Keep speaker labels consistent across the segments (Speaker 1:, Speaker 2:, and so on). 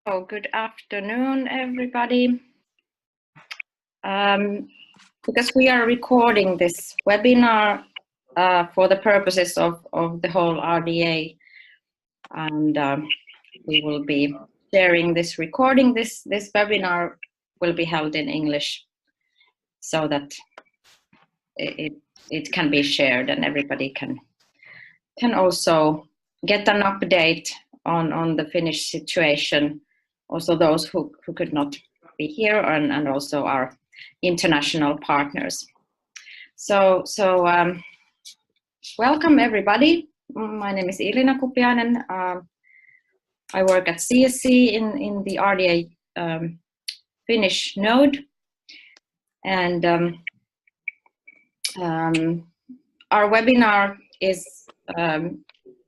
Speaker 1: Oh, good afternoon, everybody. Because we are recording this webinar for the purposes of the whole RDA, and we will be sharing this recording. This webinar will be held in English so that it can be shared and everybody can also get an update on the Finnish situation. Also those who could not be here and also our international partners. So welcome everybody. My name is Irina Kupiainen. I work at CSC in the RDA Finnish node, and our webinar is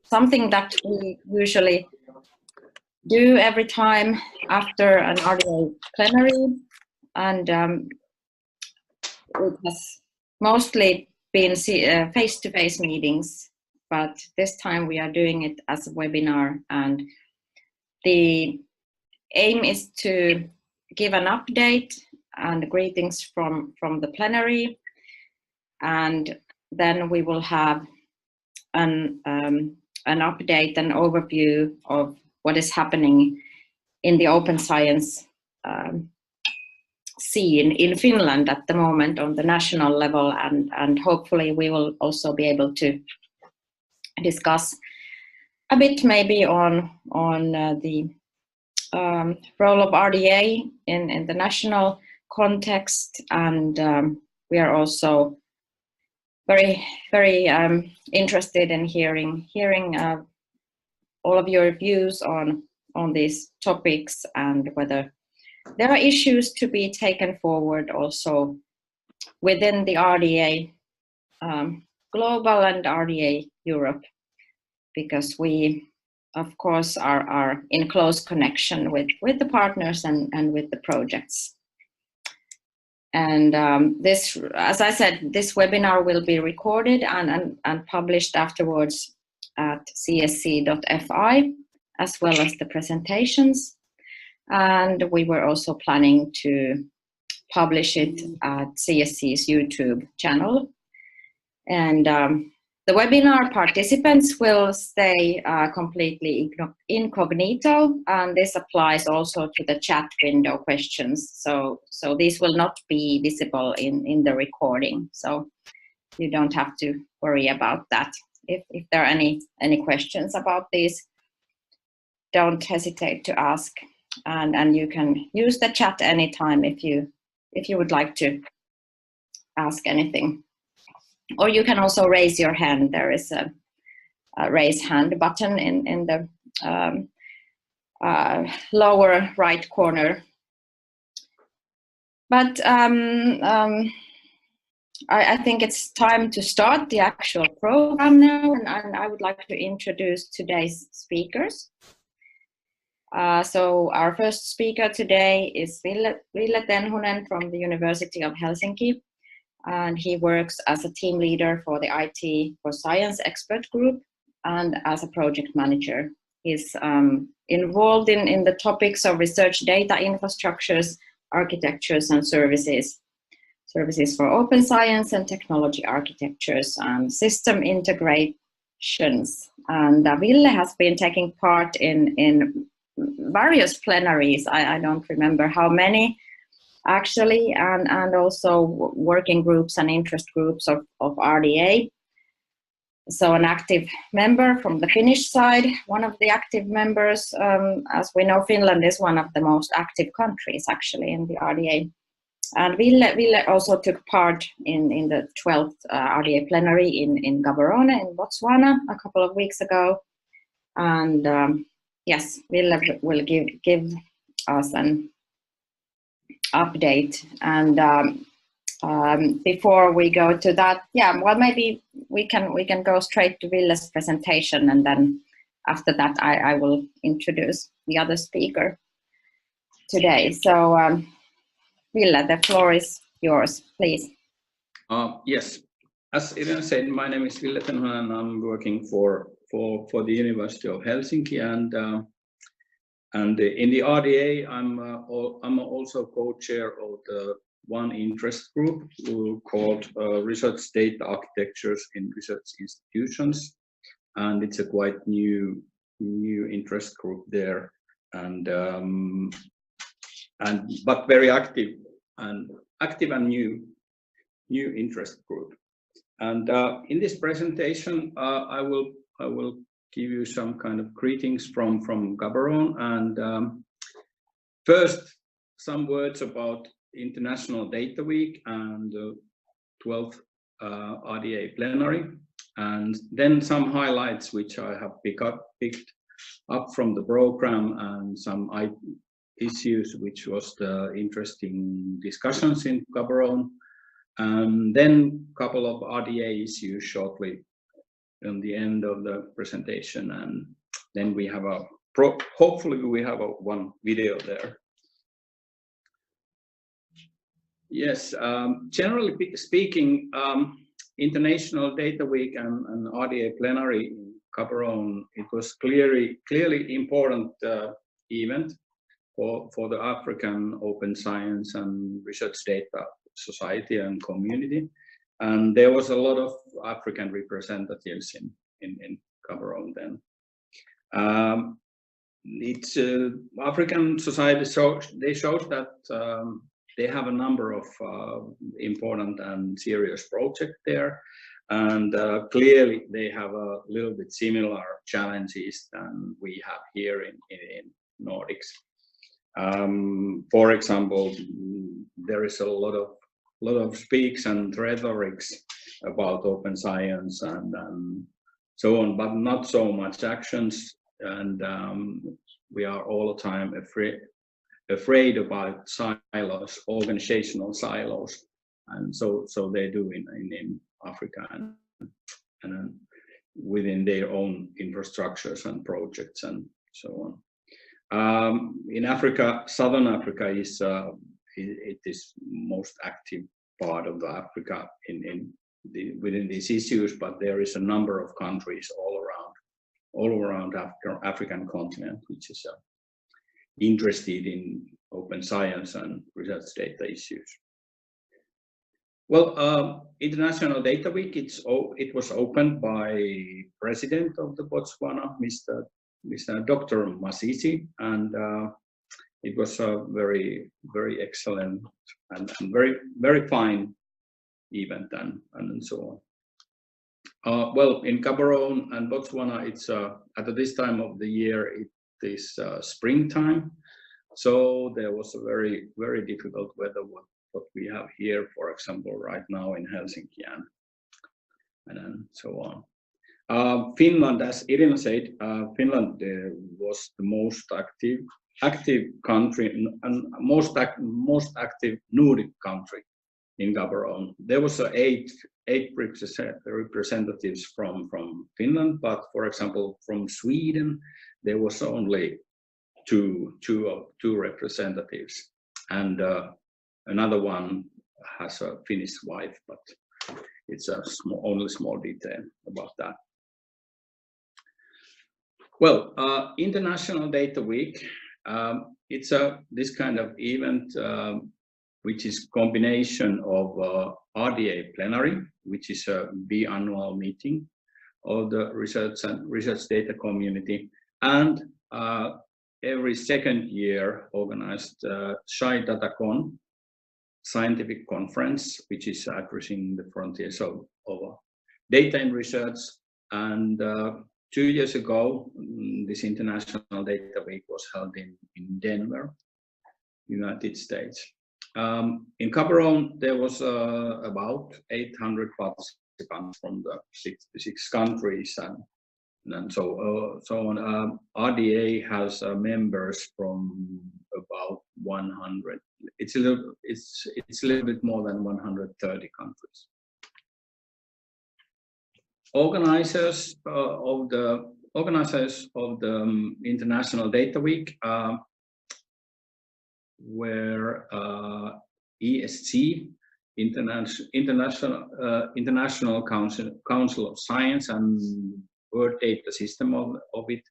Speaker 1: something that we usually do every time after an RDA plenary, and it has mostly been face-to-face meetings, but this time we are doing it as a webinar, and the aim is to give an update and greetings from the plenary, and then we will have an update, an overview of what is happening in the open science scene in Finland at the moment on the national level, and hopefully we will also be able to discuss a bit maybe on the role of RDA in the national context, and we are also very interested in hearing all of your views on these topics, and whether there are issues to be taken forward also within the RDA Global and RDA Europe, because we of course are in close connection with the partners and with the projects. And this, as I said, this webinar will be recorded and published afterwards at csc.fi, as well as the presentations. And we were also planning to publish it at CSC's YouTube channel. And the webinar participants will stay completely incognito, and this applies also to the chat window questions. So these will not be visible in the recording. So you don't have to worry about that. If there are any questions about these, don't hesitate to ask, and you can use the chat anytime if you would like to ask anything. Or you can also raise your hand. There is a raise hand button in the lower right corner. But I think it's time to start the actual program now, and I would like to introduce today's speakers. So our first speaker today is Ville Tenhunen from the University of Helsinki, and he works as a team leader for the IT for Science expert group and as a project manager. He's involved in the topics of research data infrastructures, architectures and services for open science and technology architectures and system integrations. And Ville has been taking part in various plenaries. I don't remember how many actually, and also working groups and interest groups of RDA. So an active member from the Finnish side, one of the active members. As we know, Finland is one of the most active countries actually in the RDA. And Ville also took part in the 12th RDA plenary in Gaborone in Botswana a couple of weeks ago. And yes, Ville will give us an update. And before we go to that, yeah, well, maybe we can go straight to Ville's presentation, and then after that I will introduce the other speaker today. So Ville, the floor is yours, please.
Speaker 2: Yes, as Irina said, my name is Ville Tenhunen, and I'm working for the University of Helsinki, and And in the RDA, I'm also co-chair of the one interest group called Research Data Architectures in Research Institutions, and it's a quite new interest group there, and but very active and new interest group. And in this presentation, I will give you some kind of greetings from Gaborone, and first some words about International Data Week and the 12th RDA plenary, and then some highlights which I have picked up from the program, and some issues which was the interesting discussions in Gaborone, and then a couple of RDA issues shortly on the end of the presentation, and then we have hopefully we have one video there. Yes, generally speaking, International Data Week and RDA plenary in Gaborone, it was clearly important event for the African open science and research data society and community, and there was a lot of African representatives in Gaborone then. It's African society, so they showed that they have a number of important and serious projects there, and clearly they have a little bit similar challenges than we have here in Nordics. For example, there is a lot of speaks and rhetorics about open science and so on, but not so much actions, and we are all the time afraid about silos, organizational silos, and so they do in Africa and within their own infrastructures and projects and so on. In Africa, Southern Africa is it is most active part of the Africa within these issues, but there is a number of countries all around African continent which is interested in open science and research data issues. Well, International Data Week, it was opened by President of the Botswana, Mr. Dr. Masisi, and it was a very excellent and very fine event and so on. Well, in Gaborone and Botswana, it's at this time of the year it is springtime, so there was a very difficult weather what we have here, for example, right now in Helsinki and so on. Finland, as Irina said, Finland was the most active country and most active Nordic country in Gaborone. There was eight representatives from Finland, but for example from Sweden there was only two representatives, and another one has a Finnish wife, but it's only small detail about that. Well, International Data Week, it's this kind of event which is combination of RDA plenary, which is a biannual meeting of the research and research data community, and every second year organized SciDataCon scientific conference, which is addressing the frontiers of data in research. And 2 years ago, this International Data Week was held in Denver, United States. In Gaborone, there was about 800 participants from the 66 countries and so on. RDA has members from about 100. It's a little bit more than 130 countries. Organizers of the International Data Week were ESC, International Council of Science, and World Data System of it,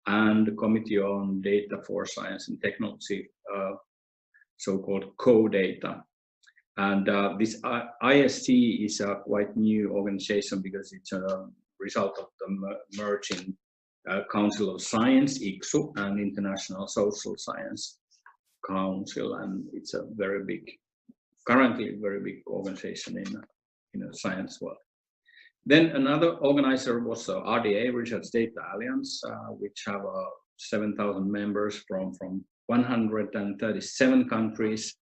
Speaker 2: and the Committee on Data for Science and Technology, so-called CoData. And this ISC is a quite new organization because it's a result of the merging Council of Science, ICSU, and International Social Science Council, and it's a very big, currently very big organization in the science world. Then another organizer was RDA, Research Data Alliance, which have 7,000 members from 137 countries.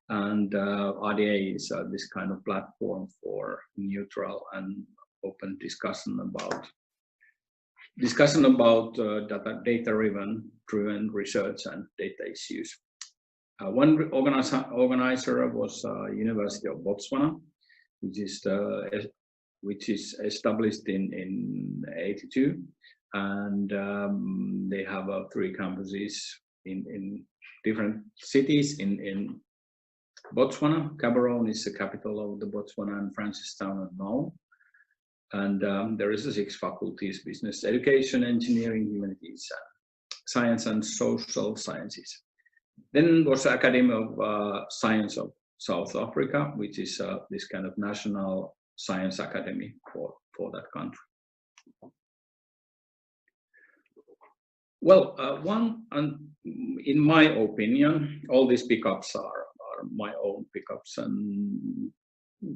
Speaker 2: And RDA is this kind of platform for neutral and open discussion about data-driven research and data issues. One organizer was University of Botswana, which is established in '82, and they have 3 campuses in different cities in Botswana. Gaborone is the capital of the Botswana, and Francistown and Mao. And there is 6 faculties: business, education, engineering, humanities, science and social sciences. Then was the Academy of Science of South Africa, which is this kind of national science academy for that country. Well, in my opinion, all these pickups are my own pickups and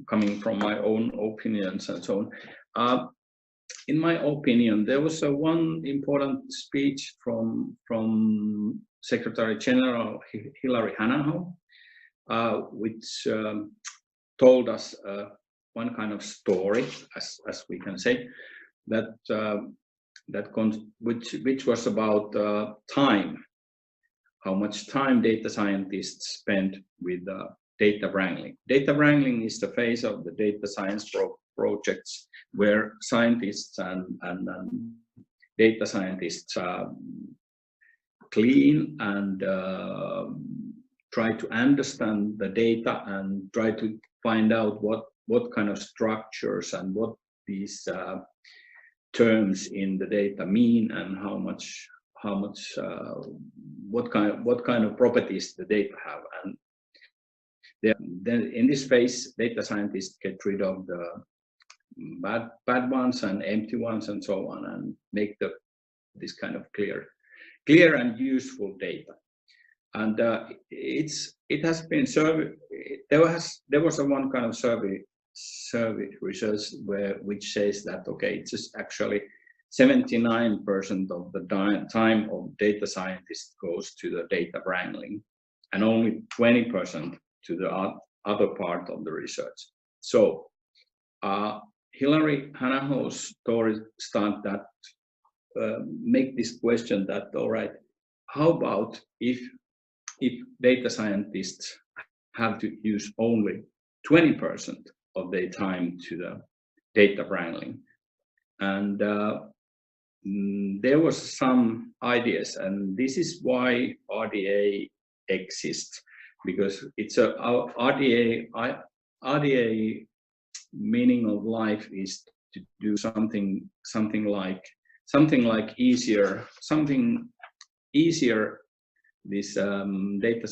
Speaker 2: coming from my own opinions and so on. In my opinion, there was one important speech from Secretary General Hilary Hanaho, which told us one kind of story, as we can say, which was about time, how much time data scientists spend with data wrangling. Data wrangling is the phase of the data science projects where scientists and data scientists clean and try to understand the data and try to find out what kind of structures and what these terms in the data mean and what kind of properties the data have. And then in this phase, data scientists get rid of the bad ones and empty ones and so on, and make this kind of clear and useful data. And it has been surveyed. There was one kind of survey research which says that it's just actually 79% of the time of data scientists goes to the data wrangling, and only 20% to the other part of the research. So Hilary Hanaho's story start that make this question that, all right, how about if data scientists have to use only 20% of their time to the data wrangling? And there was some ideas, and this is why RDA exists, because it's RDA meaning of life is to do something like easier this data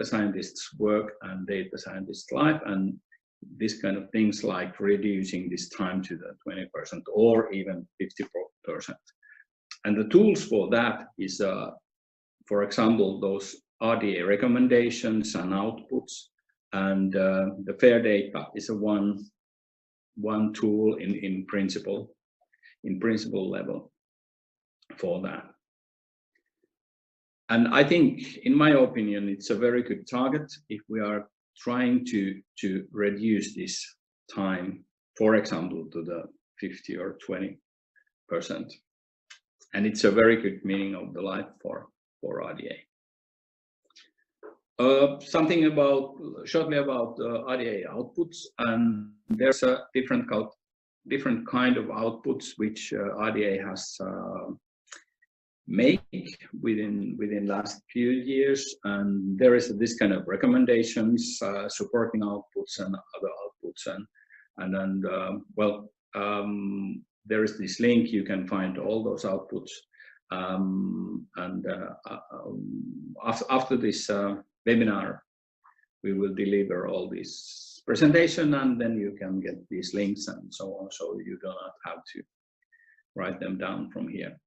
Speaker 2: scientists work and data scientists life, and this kind of things like reducing this time to the 20% or even 50%. And the tools for that is, for example, those RDA recommendations and outputs, and the fair data is one tool in principle level for that. And I think, in my opinion, it's a very good target if we are trying to reduce this time, for example, to the 50 or 20%. And it's a very good meaning of the life for RDA. Something shortly about RDA outputs, and there's a different kind of outputs which RDA has make within last few years, and there is this kind of recommendations, supporting outputs and other outputs, and then there is this link, you can find all those outputs, After this webinar, we will deliver all this presentation, and then you can get these links and so on, so you do not have to write them down from here.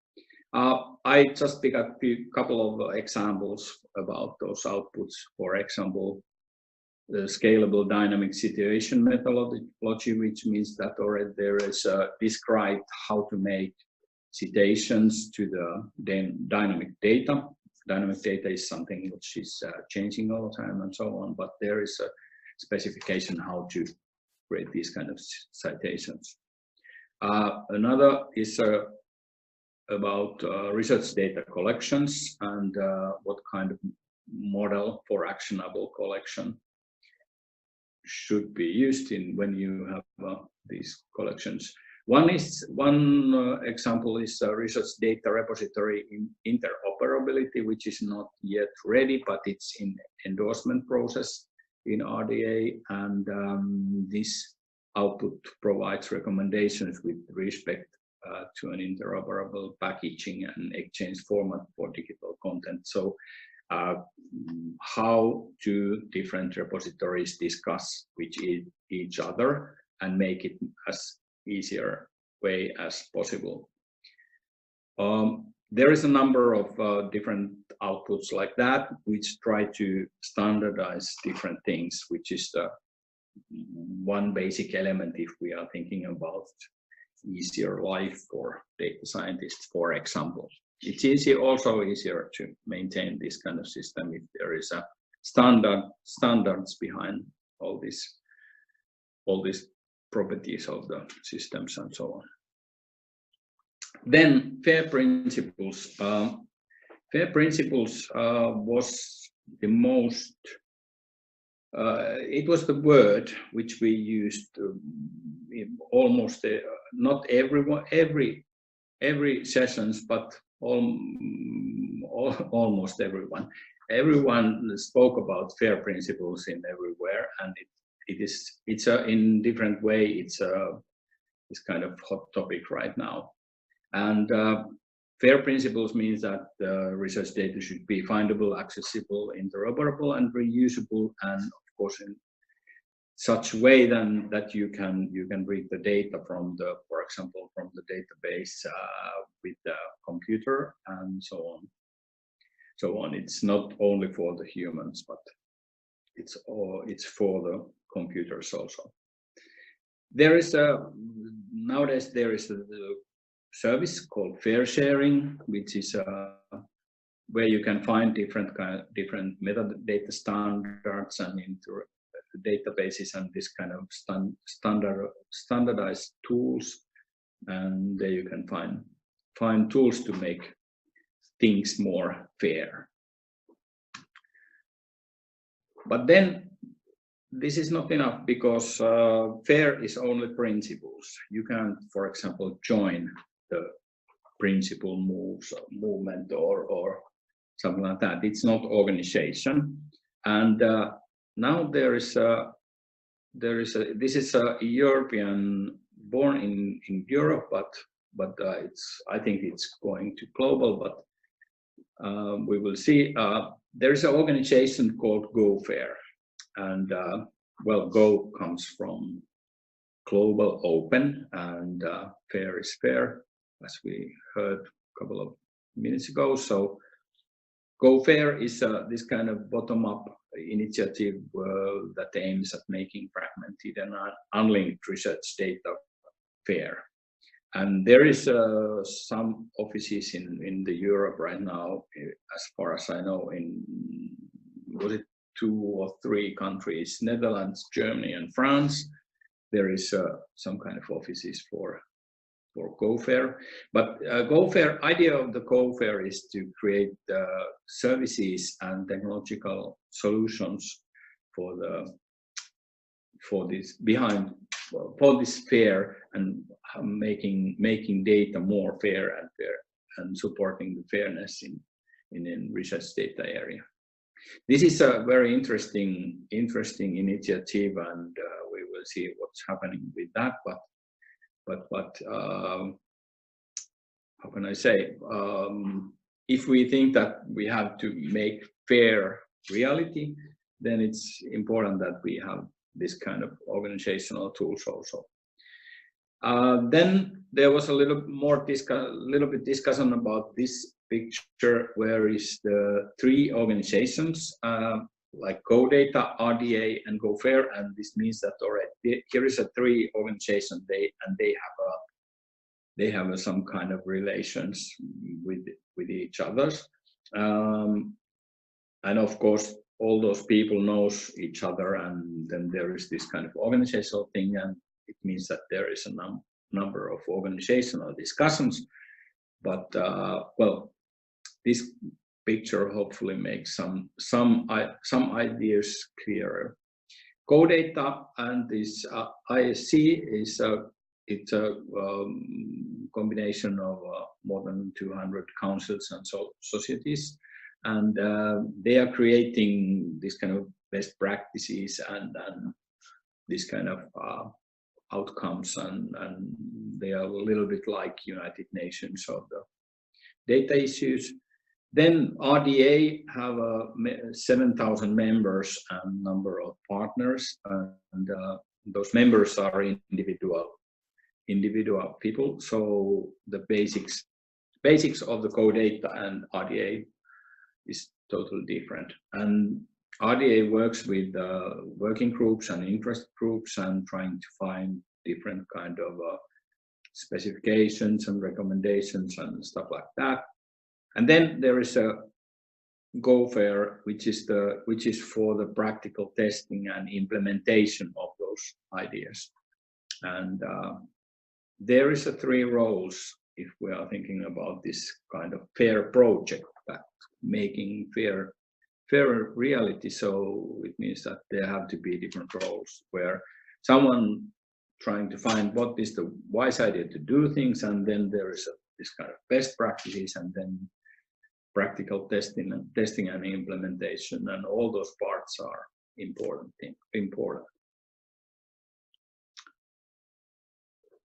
Speaker 2: I just pick up a couple of examples about those outputs. For example, the scalable dynamic situation methodology, which means that already there is described how to make citations to the dynamic data. Dynamic data is something which is changing all the time and so on, but there is a specification how to create these kind of citations. Another is about research data collections and what kind of model for actionable collection should be used in when you have these collections. One example is research data repository in interoperability, which is not yet ready, but it's in endorsement process in RDA, and this output provides recommendations with respect to an interoperable packaging and exchange format for digital content. So how do different repositories discuss with each other and make it as easier way as possible. There is a number of different outputs like that, which try to standardize different things, which is the one basic element if we are thinking about easier life for data scientists, for example. It's also easier to maintain this kind of system if there is a standards behind all these properties of the systems and so on. Then FAIR principles. FAIR principles was the most. It was the word which we used almost not every sessions, but almost everyone. Everyone spoke about FAIR principles in everywhere, and it's in different way. It's kind of hot topic right now. And FAIR principles means that research data should be findable, accessible, interoperable, and reusable, and of course in such way then that you can read the data from for example, from the database with the computer and so on. It's not only for the humans, but it's for the computers also. There is nowadays there is a service called FAIR sharing, which is where you can find different metadata standards and into databases and this kind of standardized tools, and there you can find tools to make things more fair. But then this is not enough, because FAIR is only principles. You can't, for example, join the principle movement or something like that. It's not organization. And now this is a European, born in Europe, but I think it's going to global, but we will see. There is an organization called GoFair, and well, Go comes from global open, and fair is fair, as we heard a couple of minutes ago. So GoFair is this kind of bottom-up initiative that aims at making fragmented and unlinked research data fair. And there is some offices in the Europe right now, as far as I know, was it 2 or 3 countries, Netherlands, Germany, and France. There is some kind of offices for GoFair. But GoFair, idea of the GoFair is to create services and technological solutions for this fair, and making data more fair and supporting the fairness in research data area. This is a very interesting initiative, and we will see what's happening with that. But how can I say, if we think that we have to make fair reality, then it's important that we have this kind of organizational tools also. Then there was a little bit discussion about this picture, where is the three organizations like GoData, RDA, and GoFair, and this means that already here is a three organization. They have some kind of relations with each other, and of course all those people knows each other, and then there is this kind of organizational thing, and it means that there is a number of organizational discussions. But well, this picture hopefully makes some ideas clearer. GoData and this ISC is it's a combination of more than 200 councils and societies, and they are creating this kind of best practices and this kind of outcomes, and they are a little bit like United Nations of the data issues. Then RDA have 7,000 members and number of partners, and those members are individual people. So the basics of the GoData and RDA is totally different. And RDA works with working groups and interest groups and trying to find different kind of specifications and recommendations and stuff like that. And then there is a GoFair, which is for the practical testing and implementation of those ideas. And there is three roles if we are thinking about this kind of fair project, that making fair reality. So it means that there have to be different roles where someone trying to find what is the wise idea to do things, and then there is this kind of best practices, and then practical testing and implementation, and all those parts are important.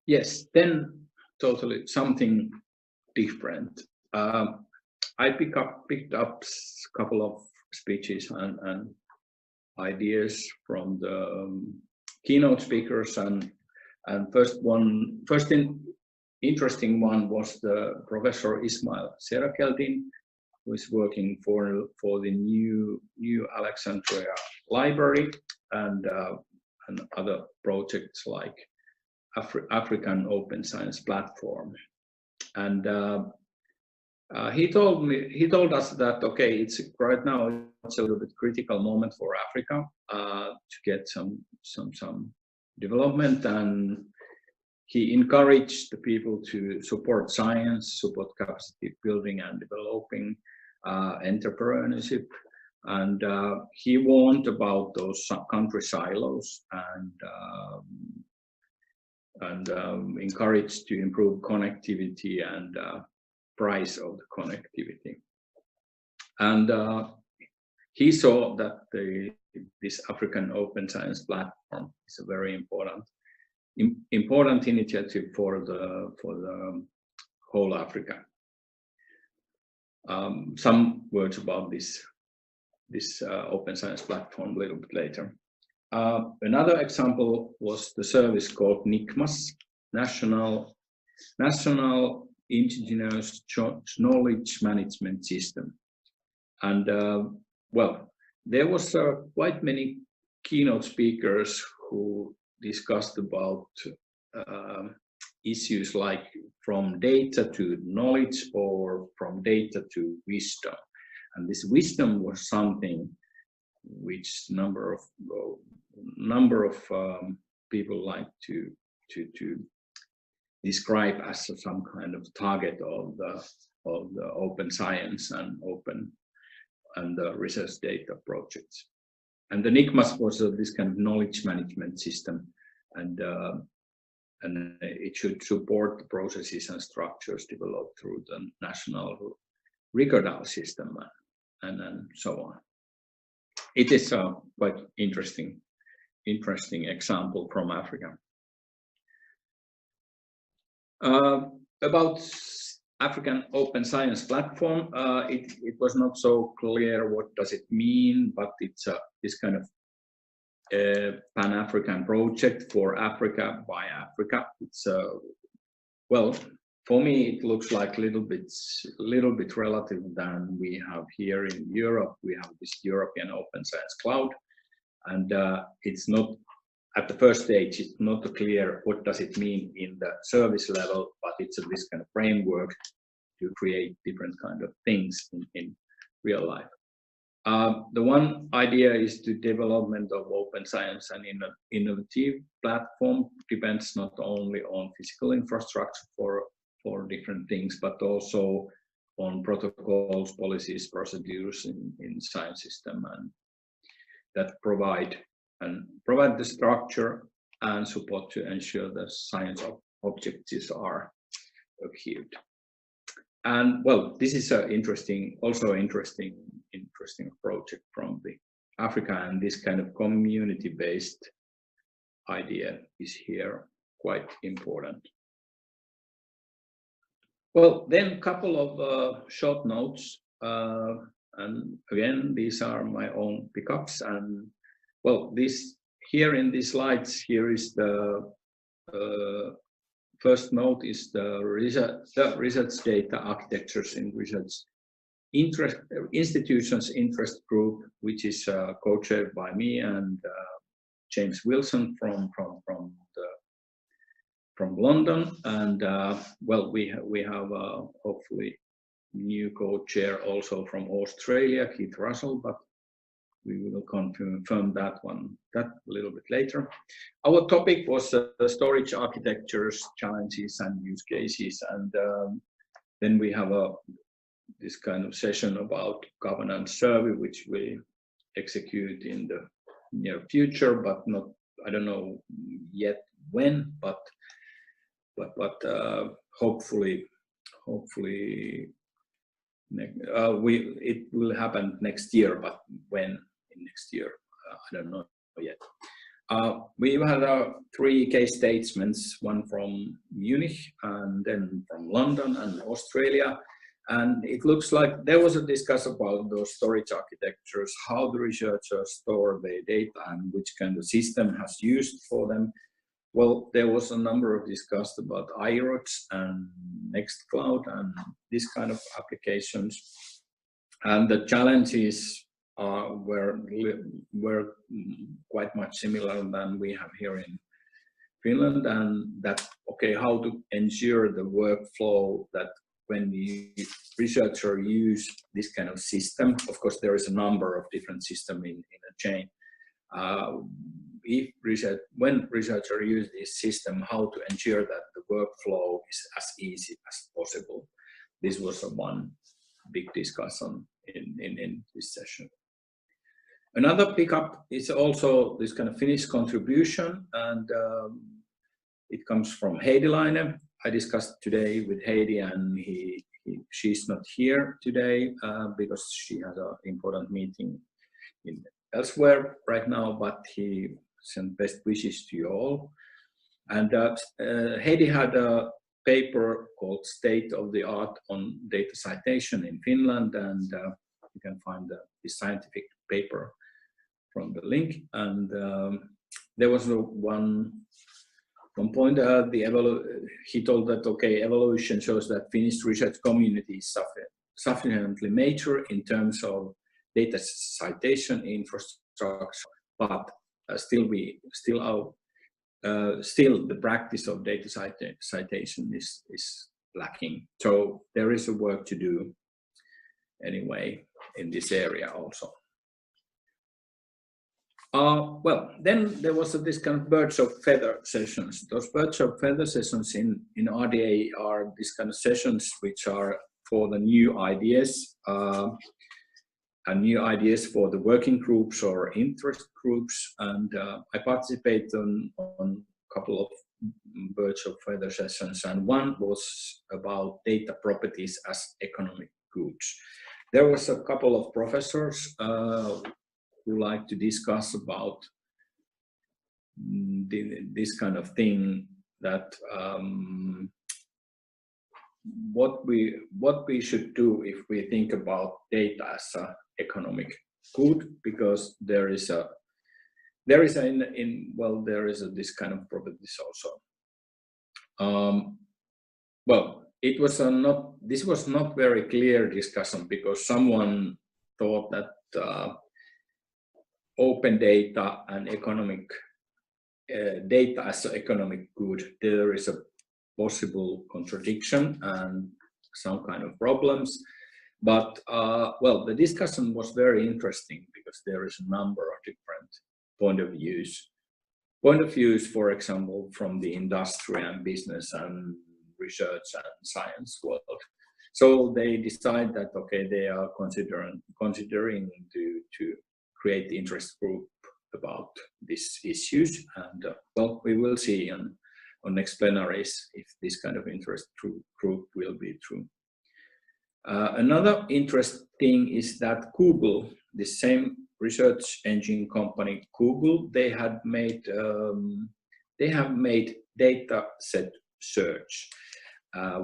Speaker 2: Yes, then totally something different. I picked up a couple of speeches and ideas from the keynote speakers, and first interesting one was the Professor Ismail Serakeldin, who is working for the new Alexandria Library and other projects like African Open Science Platform. And he told us that okay, it's right now it's a little bit critical moment for Africa to get some development, and he encouraged the people to support science, support capacity building and developing entrepreneurship, and he warned about those country silos and encouraged to improve connectivity and price of the connectivity. And he saw that this African Open Science Platform is a very important initiative for the whole Africa. Some words about this Open Science Platform a little bit later. Another example was the service called NICMAS, National Indigenous Knowledge Management System. And well, there was quite many keynote speakers who discussed about issues like from data to knowledge or from data to wisdom. And this wisdom was something which number of people like to describe as some kind of target of the open science and the research data projects. And the NICMAS was this kind of knowledge management system, and it should support the processes and structures developed through the national record system and so on. It is a quite interesting example from Africa. About African Open Science Platform. It was not so clear what does it mean, but it's this kind of Pan-African project for Africa by Africa. It's well, for me it looks like a little bit relative than we have here in Europe. We have this European Open Science Cloud, and it's not at the first stage. It's not clear what does it mean in the service level, but it's this kind of framework to create different kind of things in real life. The one idea is the development of open science and innovative platform depends not only on physical infrastructure for different things, but also on protocols, policies, procedures in science system, and that provide the structure and support to ensure the science objectives are adhered. And well, this is an interesting project from the Africa, and this kind of community-based idea is here quite important. Well, then a couple of short notes, and again, these are my own pickups. And well, this here in these slides, here is the first note is the research data architectures in research institutions interest group, which is co-chaired by me and James Wilson from London. And well, we have hopefully new co-chair also from Australia, Keith Russell, but we will confirm that a little bit later. Our topic was storage architectures, challenges and use cases, and then we have this kind of session about governance survey, which we execute in the near future, but not, I don't know yet when, but hopefully it will happen next year, but when in next year, I don't know yet. We had 3 case statements, one from Munich and then from London and Australia. And it looks like there was a discussion about those storage architectures, how the researchers store their data and which kind of system has used for them. Well, there was a number of discussed about iRods and Nextcloud and this kind of applications. And the challenges were quite much similar than we have here in Finland. And that, okay, how to ensure the workflow that when the researcher use this kind of system, of course, there is a number of different systems in a chain. When researcher use this system, how to ensure that the workflow is as easy as possible. This was one big discussion in this session. Another pickup is also this kind of Finnish contribution, and it comes from Heidi Laine. I discussed today with Heidi, and she's not here today because she has an important meeting elsewhere right now, but he sent best wishes to you all. And Heidi had a paper called State of the Art on Data Citation in Finland, and you can find this scientific paper from the link. And there was one point he told that, okay, evolution shows that Finnish research community is sufficiently mature in terms of data citation infrastructure, but still the practice of data citation is lacking. So there is a work to do anyway in this area also. Well, then there was this kind of birds of feather sessions. Those birds of feather sessions in RDA are these kind of sessions which are for the new ideas, and new ideas for the working groups or interest groups. And I participate on a couple of birds of feather sessions, and one was about data properties as economic goods. There was a couple of professors who like to discuss about this kind of thing, that what we should do if we think about data as a economic good, because there is this kind of properties also. Well, this was not very clear discussion, because someone thought that open data and economic data as an economic good, there is a possible contradiction and some kind of problems. But well, the discussion was very interesting, because there is a number of different point of views, for example, from the industry and business and research and science world. So they decide that, okay, they are considering to create the interest group about these issues, and well, we will see on next plenaries if this kind of interest group will be true. Another interesting is that Google, the same research engine company Google, they have made data set search,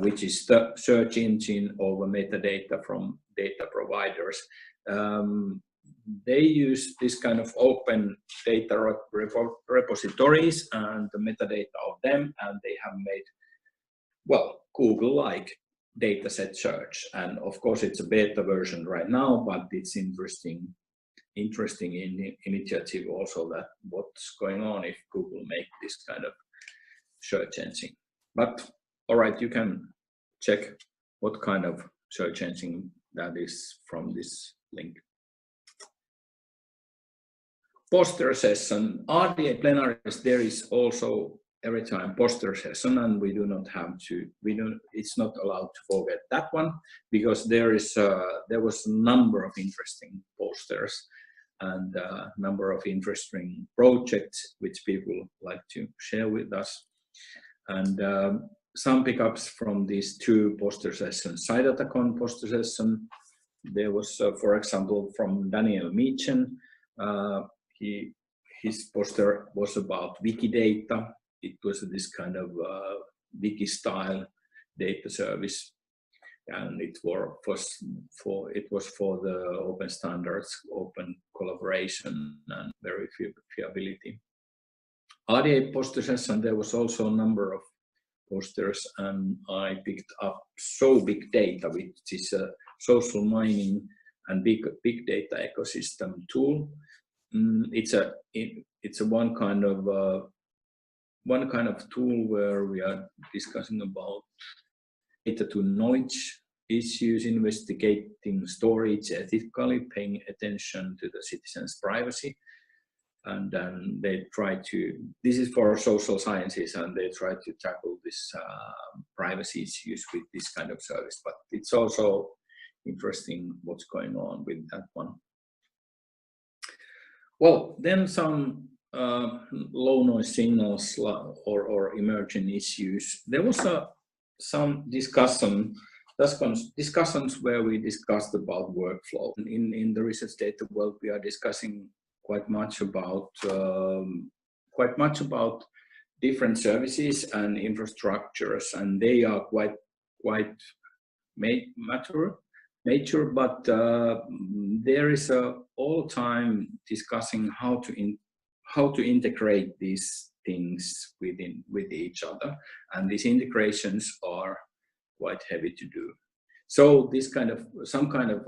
Speaker 2: which is the search engine over metadata from data providers. They use this kind of open data repositories and the metadata of them, and they have made, well, Google-like dataset search. And of course, it's a beta version right now, but it's interesting initiative also, that what's going on if Google make this kind of search engine. But all right, you can check what kind of search engine that is from this link. Poster session, RDA plenaries, there is also every time poster session, and we do not have to, it's not allowed to forget that one, because there was a number of interesting posters and a number of interesting projects which people like to share with us. And some pickups from these two poster sessions. SciDataCon poster session, there was, for example, from Daniel Meachen. His poster was about Wikidata. It was this kind of wiki-style data service, and it was for the open standards, open collaboration, and verifiability. RDA poster session, there was also a number of posters, and I picked up So Big Data, which is a social mining and big data ecosystem tool. It's a one kind of tool where we are discussing about data to knowledge issues, investigating storage ethically, paying attention to the citizens' privacy. And then they try to, this is for social sciences, and they try to tackle this privacy issues with this kind of service. But it's also interesting what's going on with that one. Well, then some low noise signals or emerging issues. There was some discussions where we discussed about workflow. In the research data world, we are discussing quite much about different services and infrastructures, and they are quite mature, but there is all time discussing how to integrate these things with each other, and these integrations are quite heavy to do. So this kind of some kind of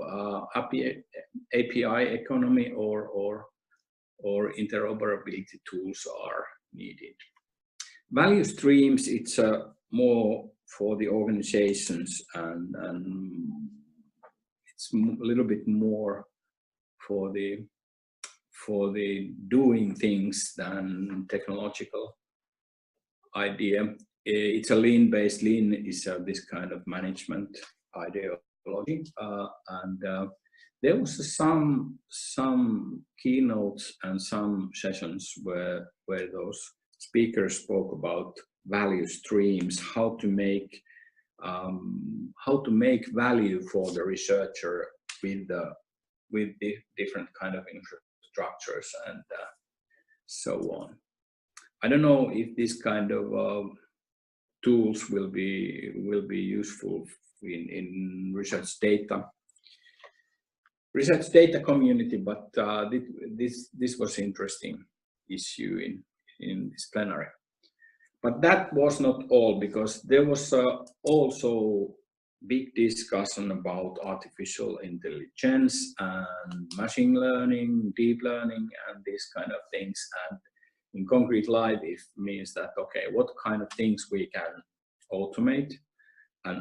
Speaker 2: API economy or interoperability tools are needed. Value streams, it's more for the organizations, and it's a little bit more for the doing things than technological idea. It's a lean-based. Lean is this kind of management ideology, and there was some keynotes and some sessions where those speakers spoke about value streams, how to make value for the researcher with the different kind of infrastructures and so on. I don't know if this kind of tools will be useful in research data community, but this was interesting issue in this plenary. But that was not all, because there was also big discussion about artificial intelligence and machine learning, deep learning, and these kind of things. And in concrete life, it means that, okay, what kind of things we can automate and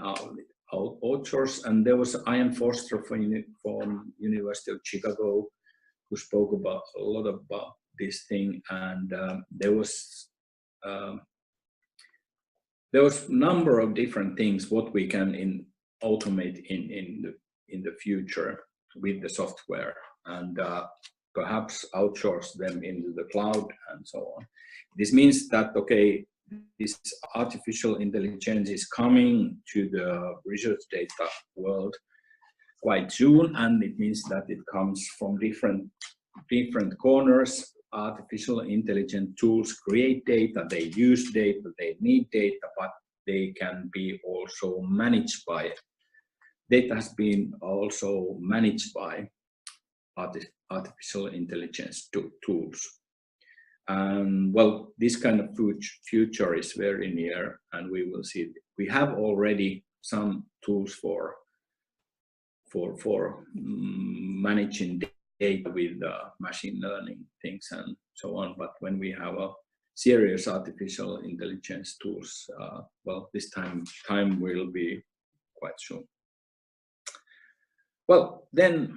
Speaker 2: outsource. And there was Ian Foster from University of Chicago who spoke a lot about this thing, and there was a number of different things what we can automate in the future with the software, and perhaps outsource them into the cloud and so on. This means that, okay, this artificial intelligence is coming to the research data world quite soon, and it means that it comes from different corners. Artificial intelligence tools create data, they use data, they need data, but they can be also managed by, data has been also managed by artificial intelligence tools. And well, this kind of future is very near, and we will see. We have already some tools for managing data with machine learning things and so on. But when we have a serious artificial intelligence tools, well, this time will be quite soon. Well, then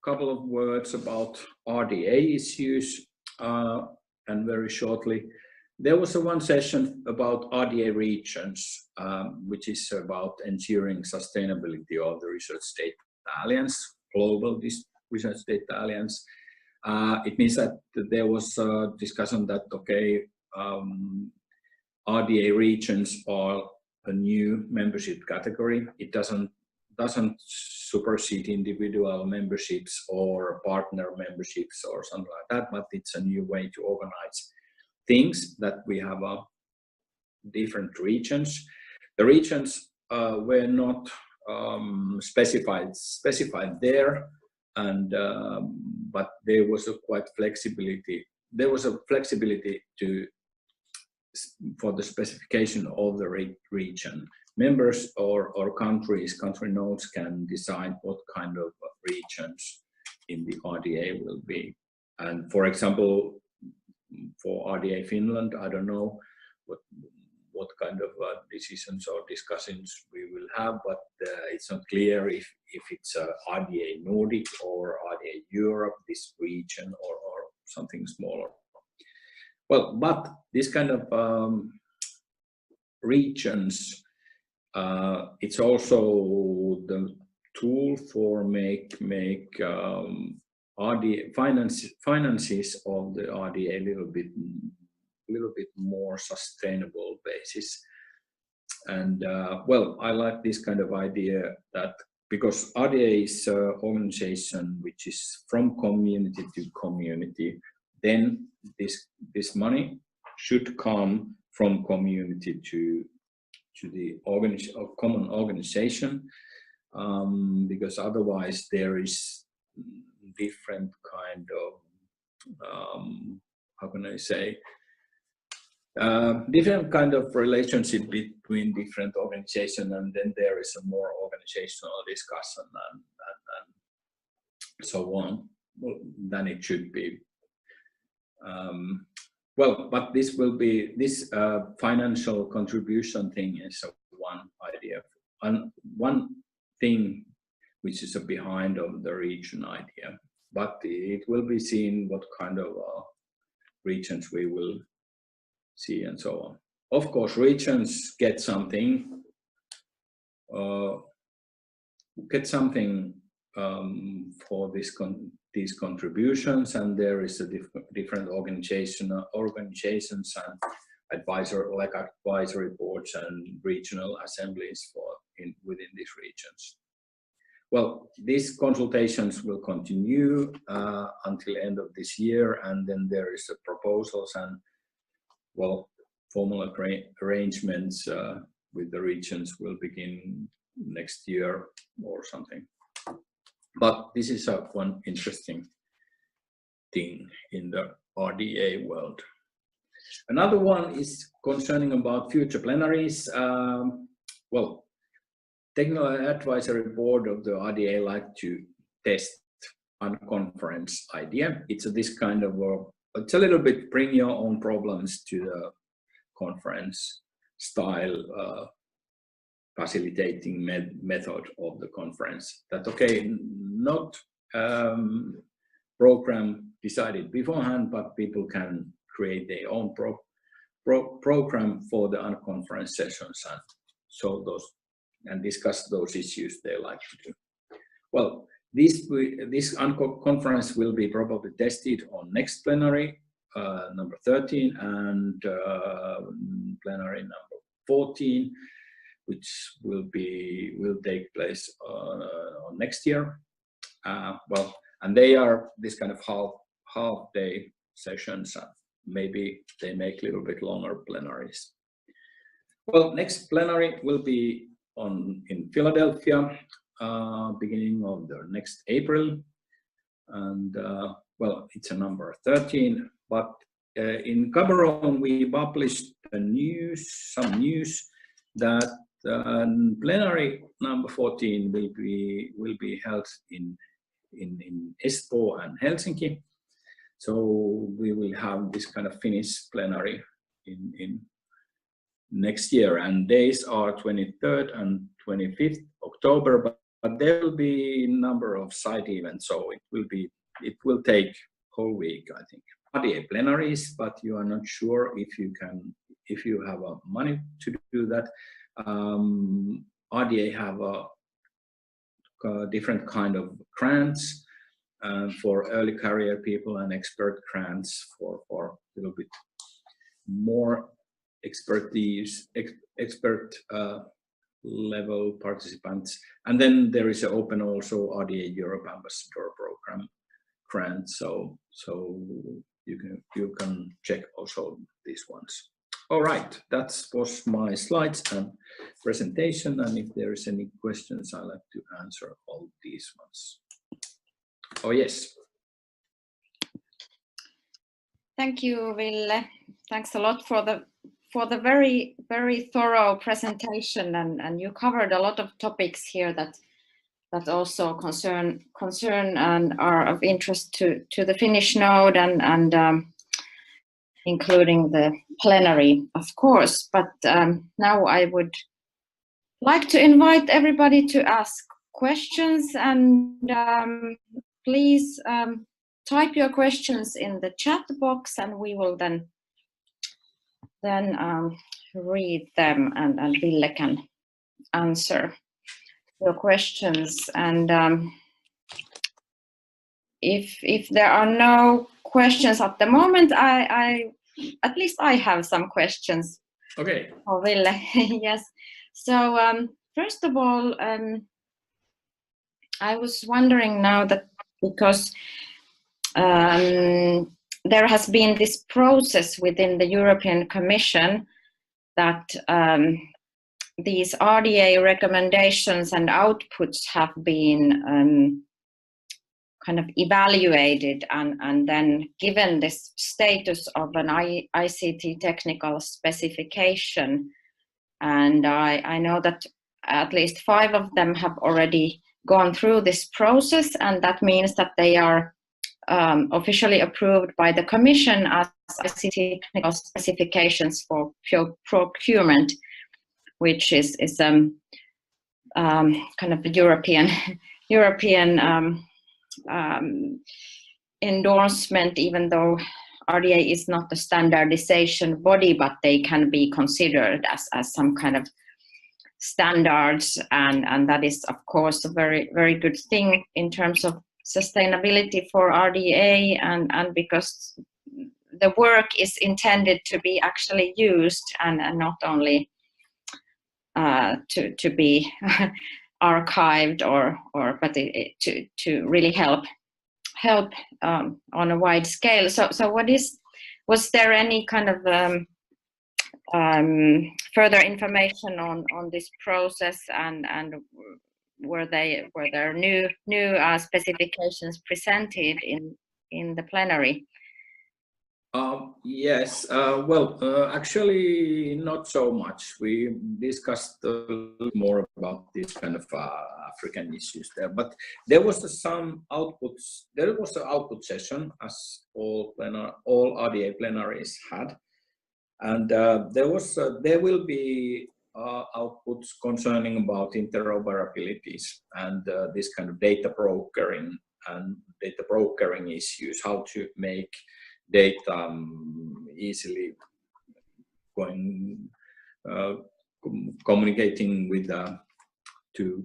Speaker 2: couple of words about RDA issues, and very shortly, there was one session about RDA regions, which is about ensuring sustainability of the Research Data Alliance, global Research Data Alliance. It means that there was a discussion that, okay, RDA regions are a new membership category. It doesn't supersede individual memberships or partner memberships or something like that, but it's a new way to organize things, that we have different regions. The regions were not specified there, and but there was a quite flexibility. There was a flexibility for the specification of the region. Members or country nodes can decide what kind of regions in the RDA will be. And for example, for RDA Finland, I don't know what kind of decisions or discussions we will have, but it's not clear if it's RDA Nordic or RDA Europe, this region, or something smaller. Well, but this kind of regions, it's also the tool for make RDA finances of the RDA a little bit more sustainable basis. And well, I like this kind of idea, that because RDA is an organization which is from community to community, then this money should come from community to the common organization, because otherwise there is different kind of how can I say, different kind of relationship between different organizations, and then there is a more organizational discussion and so on, well, than it should be. Well, but this will be, this financial contribution thing is one idea, and one thing which is behind of the region idea, but it will be seen what kind of regions we will see and so on. Of course, regions get something for these contributions, and there is a different organizations and advisory boards and regional assemblies within these regions. Well, these consultations will continue until end of this year, and then there is proposals, and well, formal arrangements with the regions will begin next year or something. But this is one interesting thing in the RDA world. Another one is concerning about future plenaries. Well, Technical Advisory Board of the RDA like to test unconference idea. It's this kind of it's a little bit bring your own problems to the conference style facilitating method of the conference. That okay, not program decided beforehand, but people can create their own program for the unconference sessions and solve those and discuss those issues they like to do. Well, this conference will be probably tested on next plenary, number 13, and plenary number 14, which will take place on next year. Well, and they are this kind of half day sessions, and maybe they make a little bit longer plenaries. Well, next plenary will be in Philadelphia, beginning of the next April, and well, it's a number 13. But in Gaborone we published some news that plenary number 14 will be held in Espoo and Helsinki. So we will have this kind of Finnish plenary in next year, and days are 23rd and 25th October, but there will be a number of side events, so it will take whole week, I think. RDA plenaries, but you are not sure if you have money to do that. RDA have a different kind of grants for early career people and expert grants for a little bit more expert level participants. And then there is an open also RDA Europe Ambassador Program grant, so you can check also these ones. All right, that was my slides and presentation, and if there is any questions, I'd like to answer all these ones. Oh yes.
Speaker 1: Thank you, Ville. Thanks a lot for the very, very thorough presentation, and you covered a lot of topics here that also concern and are of interest to the Finnish node and including the plenary, of course. But now I would like to invite everybody to ask questions, and please type your questions in the chat box, and we will then read them, and Ville can answer your questions. And if there are no questions at the moment, I at least I have some questions.
Speaker 2: Okay.
Speaker 1: For Ville. Yes. So first of all, I was wondering now that because there has been this process within the European Commission that these RDA recommendations and outputs have been kind of evaluated and then given this status of an ICT technical specification. And I know that at least 5 of them have already gone through this process, and that means that they are officially approved by the Commission as ICT technical specifications for procurement, which is kind of a European endorsement, even though RDA is not a standardization body, but they can be considered as some kind of standards, and that is of course a very, very good thing in terms of sustainability for RDA, and because the work is intended to be actually used and not only to be archived but to really help on a wide scale. So was there any kind of further information on this process, and were there new specifications presented in the plenary?
Speaker 2: Yes, well, actually not so much. We discussed a little more about this kind of African issues there, but there was some outputs. There was an output session, as all RDA plenaries had, and there will be outputs concerning about interoperabilities and this kind of data brokering issues, how to make data easily communicating with two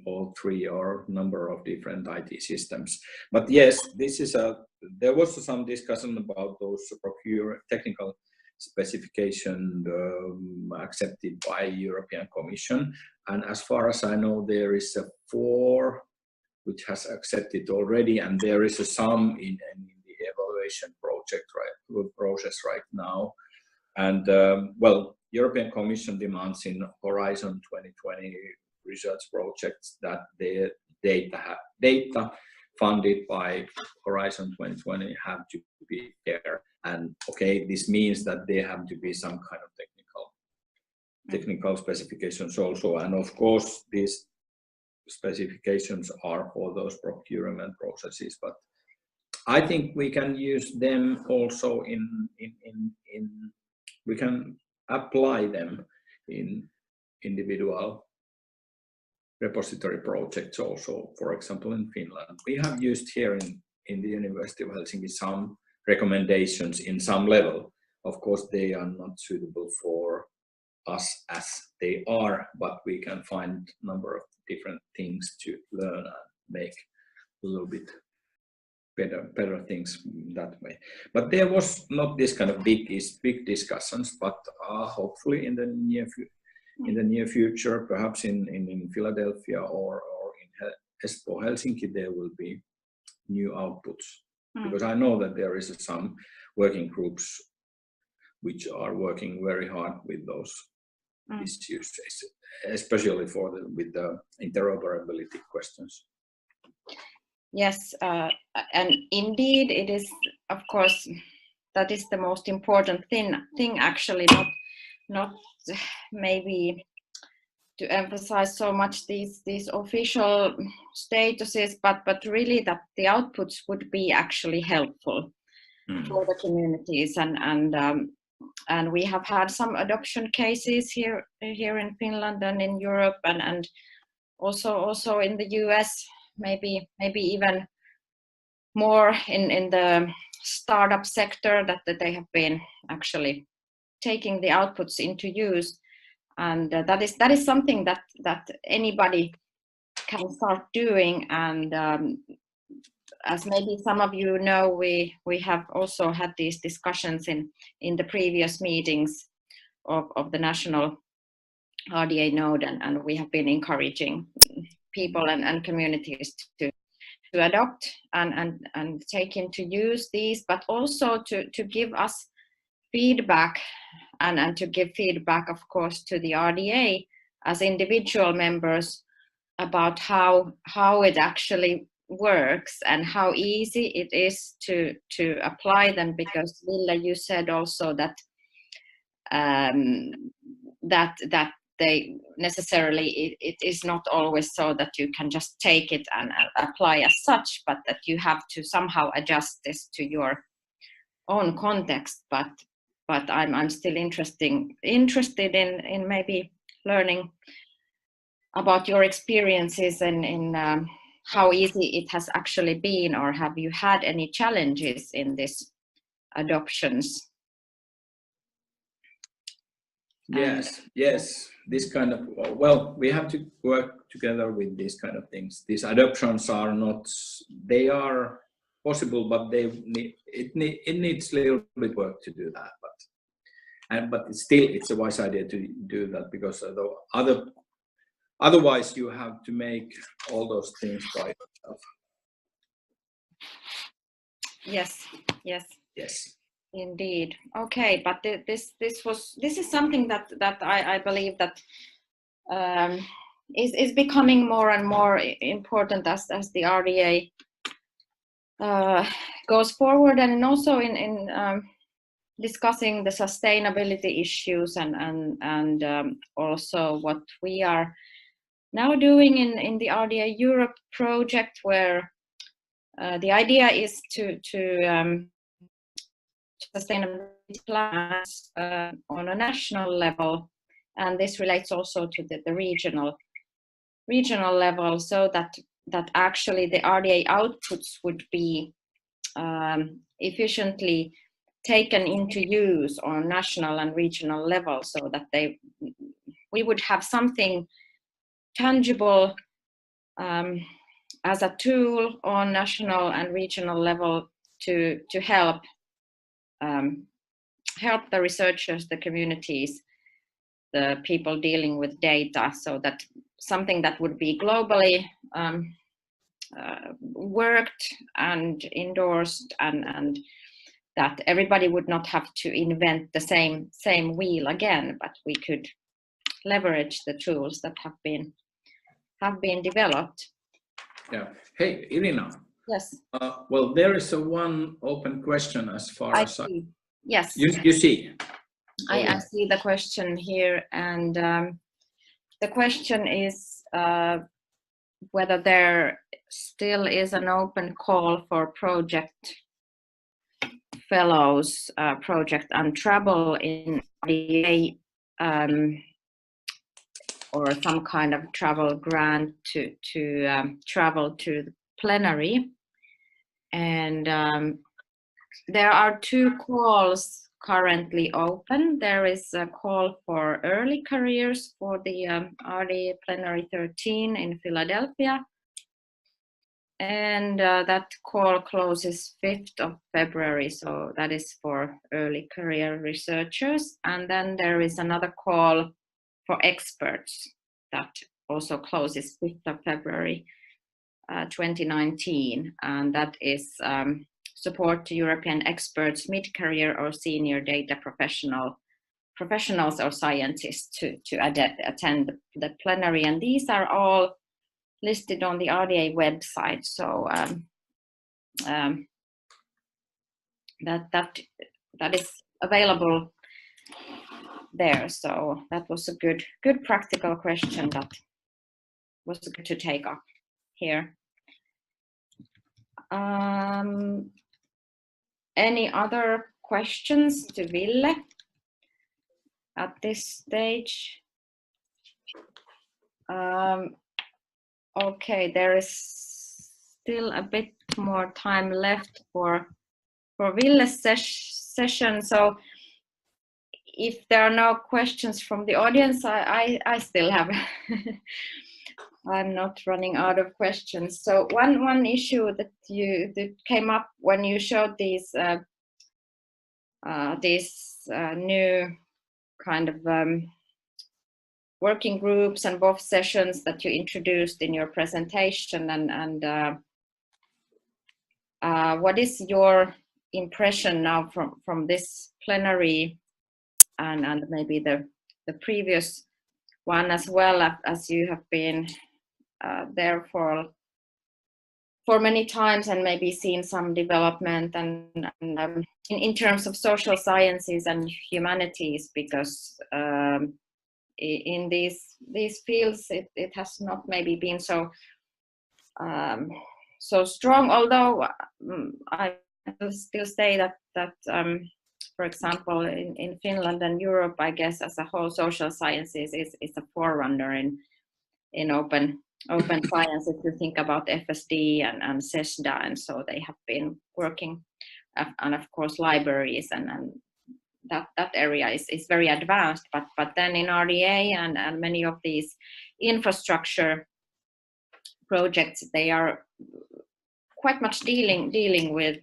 Speaker 2: or three or number of different IT systems. But yes, there was some discussion about those technical specification accepted by European Commission, and as far as I know, there is 4 which has accepted already, and there is some in the evaluation process right now. And well, European Commission demands in Horizon 2020 research projects that the data funded by Horizon 2020 have to be there. And okay, this means that there have to be some kind of technical specifications also. And of course, these specifications are for those procurement processes, but I think we can use them also we can apply them in individual repository projects also. For example, in Finland, we have used here in the University of Helsinki some recommendations in some level. Of course, they are not suitable for us as they are, but we can find a number of different things to learn and make a little bit better things that way. But there was not this kind of big discussions, but hopefully in the near future, perhaps in Philadelphia or in Espoo, Helsinki, there will be new outputs. Because I know that there is some working groups which are working very hard with those issues, especially with the interoperability questions.
Speaker 1: Yes, and indeed it is, of course, that is the most important thing actually, not maybe to emphasize so much these official statuses, but really that the outputs would be actually helpful for the communities, and we have had some adoption cases here in Finland and in Europe, and also in the US, maybe even more in the startup sector, that they have been actually taking the outputs into use, and that is something that anybody can start doing. And as maybe some of you know, we have also had these discussions in the previous meetings of the national RDA node, and we have been encouraging people and communities to adopt and take into use these, but also to give us feedback and to give feedback, of course, to the RDA as individual members about how it actually works and how easy it is to apply them. Because Ville, you said also that that they necessarily, it is not always so that you can just take it and apply as such, but that you have to somehow adjust this to your own context. But I'm still interested in maybe learning about your experiences and in how easy it has actually been, or have you had any challenges in this adoptions?
Speaker 2: Yes. This kind of, well, we have to work together with these kind of things. These adoptions are not, they are possible, but it needs a little bit work to do that. But still, it's a wise idea to do that, because otherwise you have to make all those things by yourself.
Speaker 1: Yes. Indeed. Okay, but this is something that I believe that is becoming more and more important as the RDA goes forward, and also in discussing the sustainability issues and also what we are now doing in the RDA Europe project, where the idea is to sustainability plans on a national level, and this relates also to the regional level, so that actually the RDA outputs would be efficiently taken into use on national and regional level, so that we would have something tangible as a tool on national and regional level to help the researchers, the communities, the people dealing with data, so that something that would be globally worked and endorsed, and that everybody would not have to invent the same wheel again, but we could leverage the tools that have been developed.
Speaker 2: Yeah. Hey, Irina.
Speaker 1: Yes.
Speaker 2: Well, there is one open question as far as
Speaker 1: see. Yes.
Speaker 2: You see.
Speaker 1: I see the question here, and the question is whether there still is an open call for project fellows, project and travel in RDA, or some kind of travel grant to travel to the plenary. And there are 2 calls currently open. There is a call for early careers for the RDA Plenary 13 in Philadelphia. And that call closes 5th of February, so that is for early career researchers. And then there is another call for experts that also closes 5th of February 2019, and that is support to European experts, mid-career or senior data professionals or scientists to attend the plenary. And these are all listed on the RDA website, so that is available there. So that was a good practical question that was good to take up here. Any other questions to Ville at this stage? Okay, there is still a bit more time left for Ville's session. So if there are no questions from the audience, I still have. I'm not running out of questions. So one issue that came up when you showed these new kind of working groups and both sessions that you introduced in your presentation, and what is your impression now from this plenary and maybe the previous one as well, as you have been there for many times and maybe seen some development and in terms of social sciences and humanities, because in these fields it has not maybe been so strong, although I will still say that for example in Finland and Europe, I guess as a whole, social sciences is a forerunner in open science. If you think about FSD and CESDA, and so they have been working, and of course libraries and that area is very advanced, but then in RDA and many of these infrastructure projects, they are quite much dealing with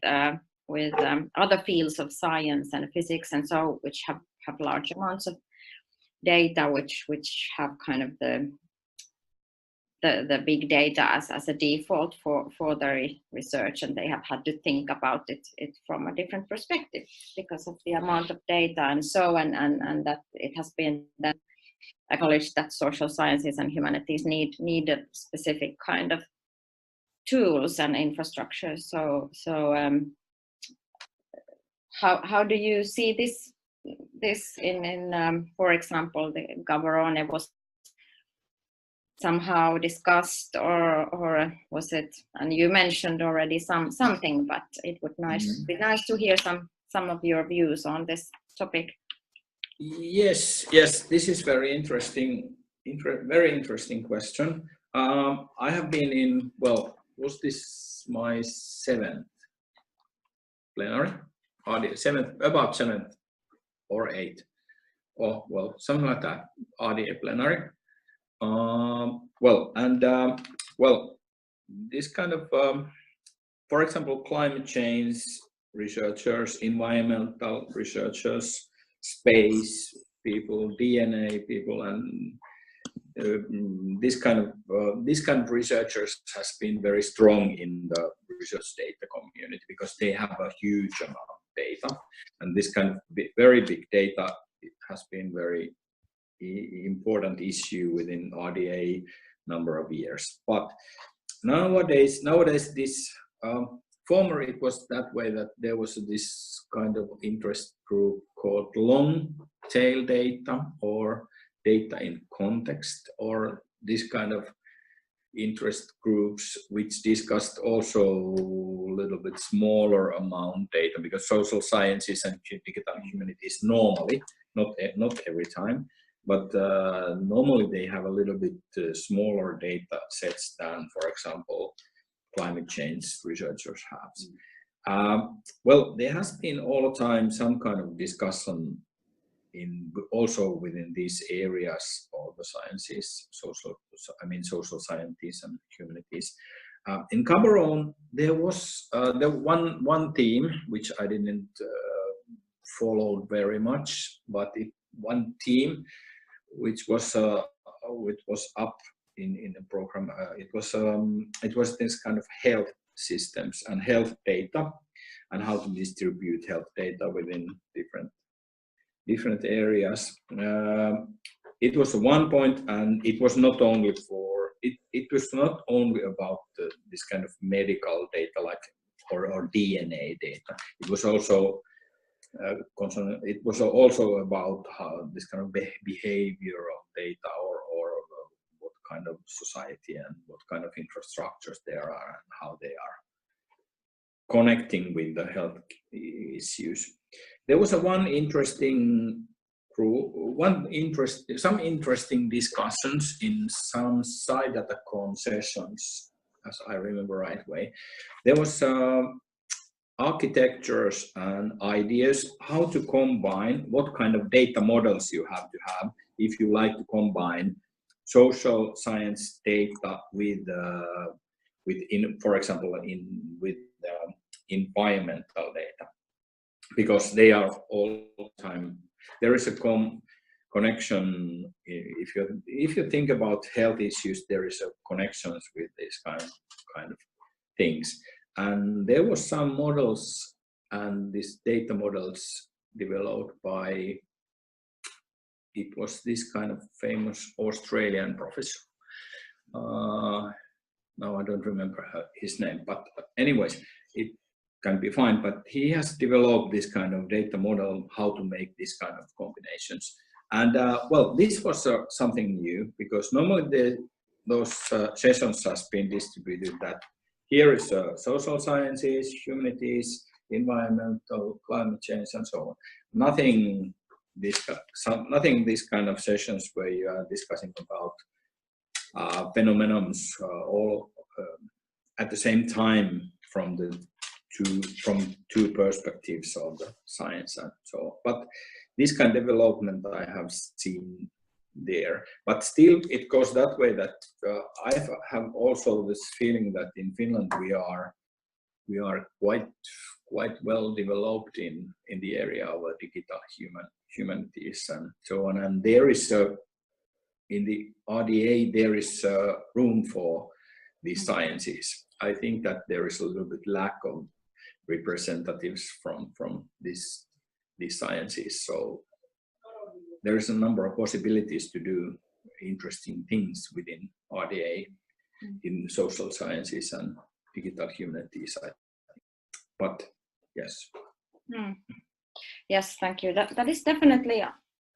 Speaker 1: other fields of science and physics, and so which have large amounts of data, which have kind of the the big data as a default for their research, and they have had to think about it from a different perspective because of the amount of data and so and that it has been then acknowledged that social sciences and humanities need a specific kind of tools and infrastructure. So how do you see this in for example, the Gaborone was somehow discussed, or was it? And you mentioned already something, but it would be nice to hear some of your views on this topic.
Speaker 2: Yes, this is very interesting question. I have been in, well, was this my 7th plenary? About 7th or 8th, or well, something like that, RDA plenary. This kind of, for example, climate change researchers, environmental researchers, space people, DNA people, and this kind of researchers has been very strong in the research data community because they have a huge amount of data, and this kind of very big data has been very important issue within RDA number of years. But nowadays this former it was that way, that there was this kind of interest group called long tail data or data in context, or this kind of interest groups which discussed also a little bit smaller amount data, because social sciences and digital humanities normally, not every time, but normally they have a little bit smaller data sets than, for example, climate change researchers have. Well, there has been all the time some kind of discussion also within these areas of the sciences, social sciences and humanities. In Gaborone, there was the one theme which I didn't follow very much, but one team which was up in the program. It was this kind of health systems and health data, and how to distribute health data within different areas. It was one point, and it was not only for it was not only about this kind of medical data like or DNA data. It was also it was also about how this kind of behavioral data or what kind of society and what kind of infrastructures there are and how they are connecting with the health issues. There was some interesting discussions in some side data concessions, as I remember right way. There was architectures and ideas how to combine, what kind of data models you have to have if you like to combine social science data with for example, with environmental data, because they are all the time. There is a connection. If you think about health issues, there is a connections with this kind of things. And there was some models, and these data models developed by, it was this kind of famous Australian professor. Now I don't remember his name, but anyways, it can be fine. But he has developed this kind of data model, how to make this kind of combinations. And well, this was something new, because normally those sessions has been distributed that here is social sciences, humanities, environmental, climate change, and so on. Nothing this kind of sessions where you are discussing about phenomenons all at the same time from two perspectives of the science and so on. But this kind of development I have seen there, but still it goes that way that I have also this feeling that in Finland we are quite well developed in the area of digital humanities and so on, and there is in the RDA there is room for these sciences. I think that there is a little bit lack of representatives from these sciences. So there is a number of possibilities to do interesting things within RDA in social sciences and digital humanities. But yes.
Speaker 1: Yes, thank you. That is definitely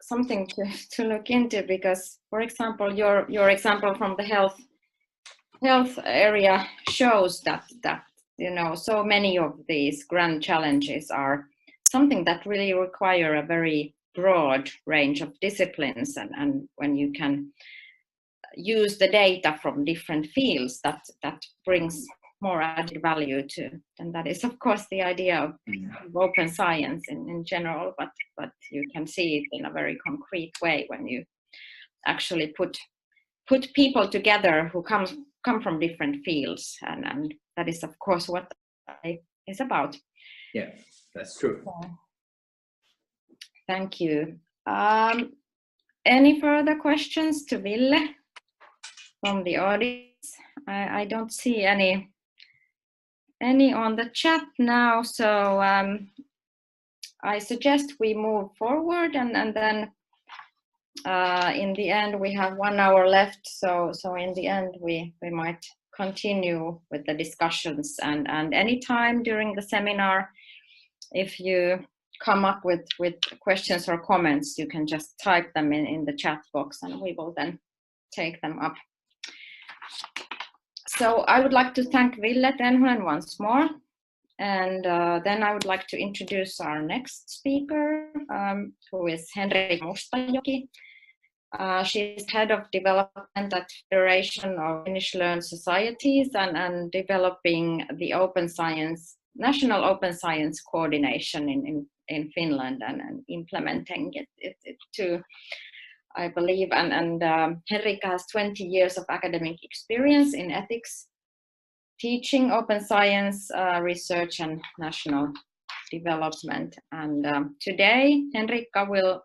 Speaker 1: something to look into, because, for example, your example from the health area shows that so many of these grand challenges are something that really require a very broad range of disciplines, and when you can use the data from different fields, that brings more added value to, and that is of course the idea of open science in general, but you can see it in a very concrete way when you actually put people together who come from different fields, and that is of course what it is about.
Speaker 2: Yeah, that's true.
Speaker 1: Thank you. Any further questions to Ville from the audience? I don't see any on the chat now, so I suggest we move forward, and then in the end we have 1 hour left, so in the end we might continue with the discussions, and any time during the seminar, if you come up with questions or comments, you can just type them in the chat box, and we will then take them up. So I would like to thank Ville Tenhunen once more, and then I would like to introduce our next speaker, who is Henriikka Mustajoki. She's head of development at Federation of Finnish Learned Societies, and developing the national open science coordination in Finland, and implementing it too, I believe. And Henriikka has 20 years of academic experience in ethics, teaching, open science, research, and national development. And today, Henriikka will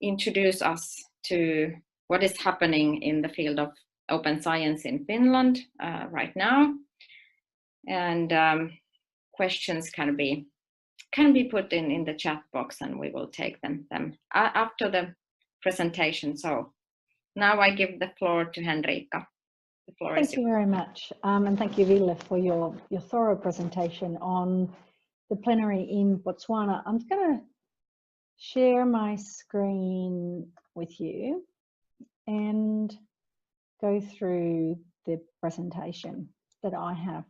Speaker 1: introduce us to what is happening in the field of open science in Finland right now. And questions can be put in the chat box, and we will take them after the presentation. So now I give the floor to Henriikka. The floor is yours.
Speaker 3: Thank you very much, and thank you, Ville, for your thorough presentation on the plenary in Botswana. I'm going to share my screen with you and go through the presentation that I have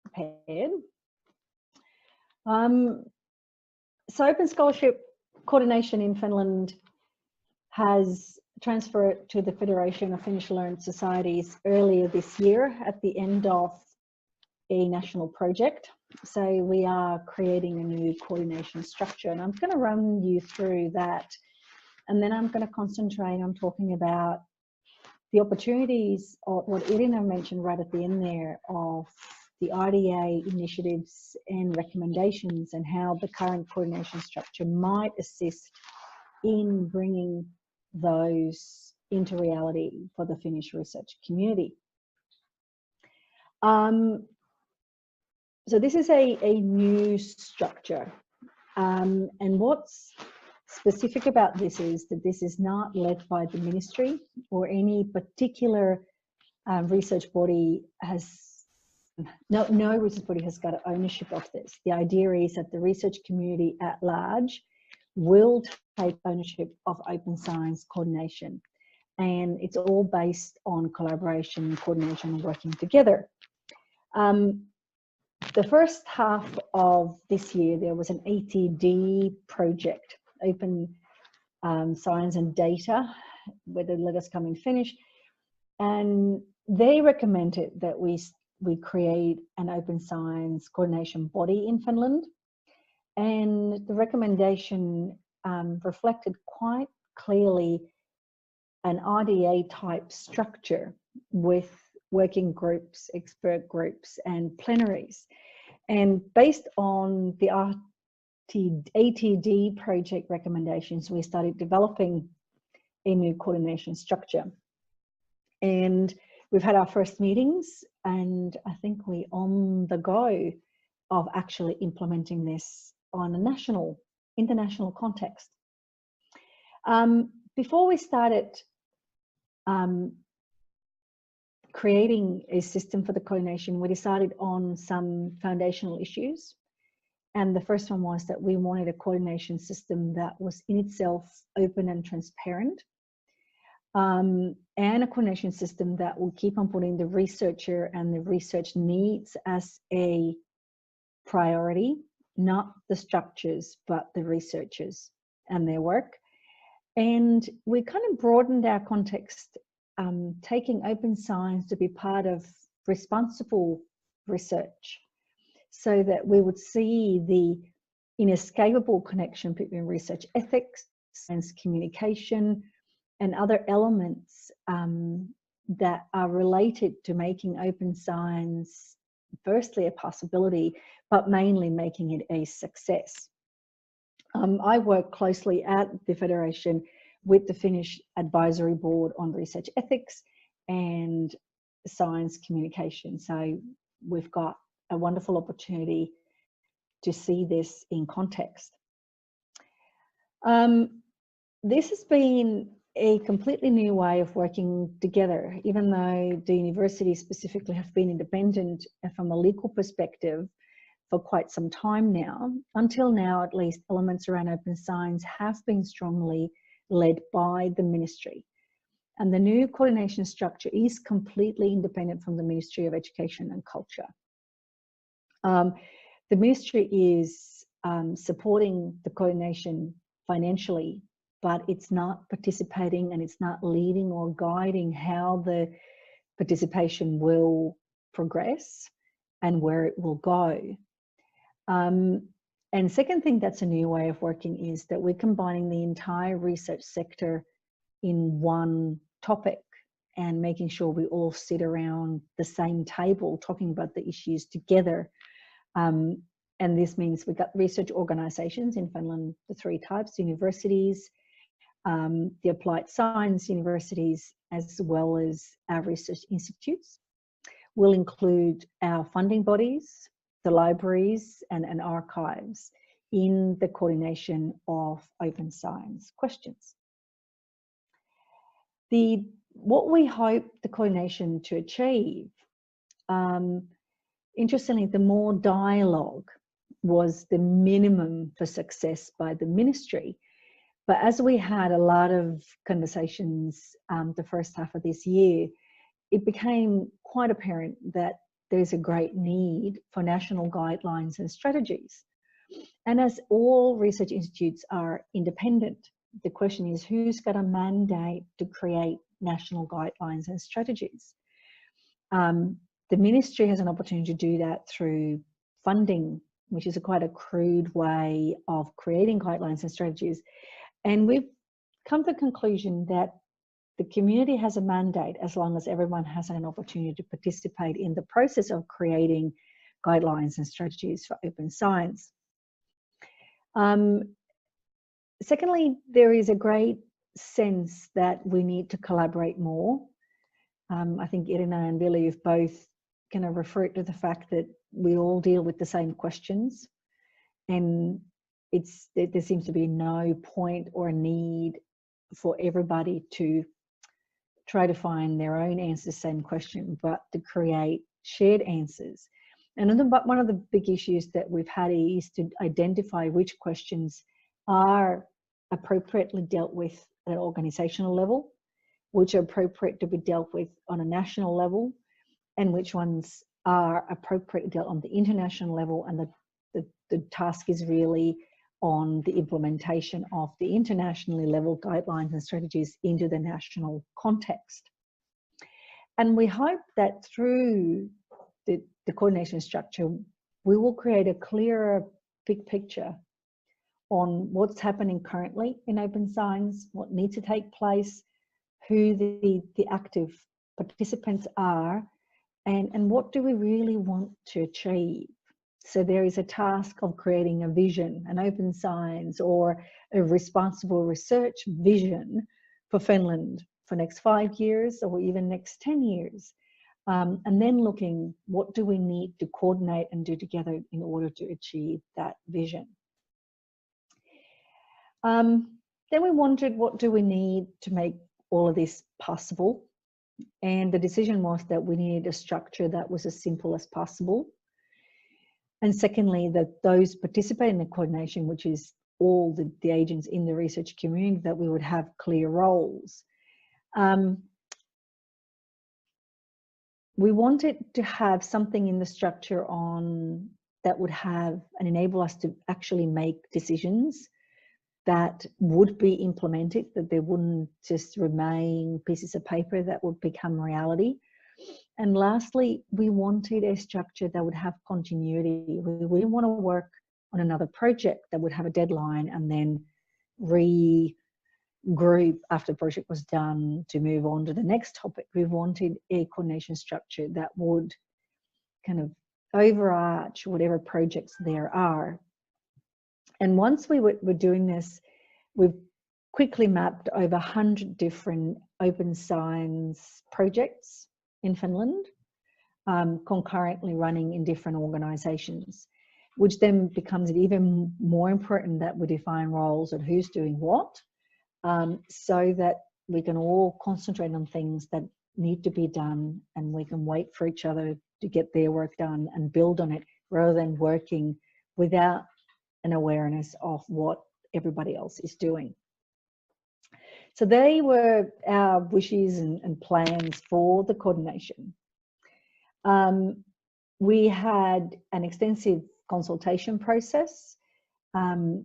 Speaker 3: prepared. So Open Scholarship Coordination in Finland has transferred to the Federation of Finnish Learned Societies earlier this year at the end of a national project. So we are creating a new coordination structure, and I'm going to run you through that, and then I'm going to concentrate on talking about the opportunities, or what Irina mentioned right at the end there, of the RDA initiatives and recommendations, and how the current coordination structure might assist in bringing those into reality for the Finnish research community. So this is a new structure, and what's specific about this is that this is not led by the ministry or any particular research body. No research body has got ownership of this. The idea is that the research community at large will take ownership of open science coordination, and it's all based on collaboration, coordination, and working together. The first half of this year, there was an ATD project, Open Science and Data, where the letters come in Finnish, and they recommended that we create an open science coordination body in Finland, and the recommendation reflected quite clearly an RDA type structure with working groups, expert groups, and plenaries. And based on the ATD project recommendations, we started developing a new coordination structure. And we've had our first meetings, and I think we're on the go of actually implementing this on a international context. Before we started creating a system for the coordination, we decided on some foundational issues. And the first one was that we wanted a coordination system that was in itself open and transparent, and a coordination system that will keep on putting the researcher and the research needs as a priority, not the structures, but the researchers and their work. And we kind of broadened our context, taking open science to be part of responsible research, so that we would see the inescapable connection between research ethics, science communication, and other elements that are related to making open science firstly a possibility, but mainly making it a success. I work closely at the Federation with the Finnish Advisory Board on Research Ethics and Science Communication. So we've got a wonderful opportunity to see this in context. This has been a completely new way of working together, even though the universities specifically have been independent from a legal perspective for quite some time now. Until now, at least, elements around open science have been strongly led by the ministry. And the new coordination structure is completely independent from the Ministry of Education and Culture. The ministry is supporting the coordination financially, but it's not participating and it's not leading or guiding how the participation will progress and where it will go. And second thing that's a new way of working is that we're combining the entire research sector in one topic and making sure we all sit around the same table talking about the issues together. And this means we've got research organisations in Finland, the three types: universities, the applied science universities, as well as our research institutes. We'll include our funding bodies, the libraries and archives in the coordination of open science questions. What we hope the coordination to achieve, interestingly, the more dialogue was the minimum for success by the ministry. But as we had a lot of conversations the first half of this year, it became quite apparent that there's a great need for national guidelines and strategies. And as all research institutes are independent, the question is, who's got a mandate to create national guidelines and strategies? The ministry has an opportunity to do that through funding, which is quite a crude way of creating guidelines and strategies. And we've come to the conclusion that the community has a mandate as long as everyone has an opportunity to participate in the process of creating guidelines and strategies for open science. Secondly, there is a great sense that we need to collaborate more. I think Irina and Ville, you've both kind of referred to the fact that we all deal with the same questions, and there seems to be no point or need for everybody to try to find their own answers to the same question, but to create shared answers. And one of the big issues that we've had is to identify which questions are appropriately dealt with at an organisational level, which are appropriate to be dealt with on a national level, and which ones are appropriately dealt on the international level. And the task is really on the implementation of the internationally level guidelines and strategies into the national context. And we hope that through the coordination structure, we will create a clearer big picture on what's happening currently in open science, what needs to take place, who the active participants are, and what do we really want to achieve. So there is a task of creating a vision, an open science or a responsible research vision for Finland for next 5 years or even next 10 years. And then looking, what do we need to coordinate and do together in order to achieve that vision? Then we wondered, what do we need to make all of this possible? And the decision was that we needed a structure that was as simple as possible. And secondly, that those participating in the coordination, which is all the agents in the research community, that we would have clear roles. We wanted to have something in the structure that would have and enable us to actually make decisions that would be implemented, that they wouldn't just remain pieces of paper that would become reality. And lastly, we wanted a structure that would have continuity. We didn't want to work on another project that would have a deadline and then regroup after the project was done to move on to the next topic. We wanted a coordination structure that would kind of overarch whatever projects there are. And once we were doing this, we've quickly mapped over 100 different open science projects in Finland, concurrently running in different organizations, which then becomes even more important that we define roles and who's doing what, so that we can all concentrate on things that need to be done, and we can wait for each other to get their work done and build on it, rather than working without an awareness of what everybody else is doing. So they were our wishes and plans for the coordination. We had an extensive consultation process.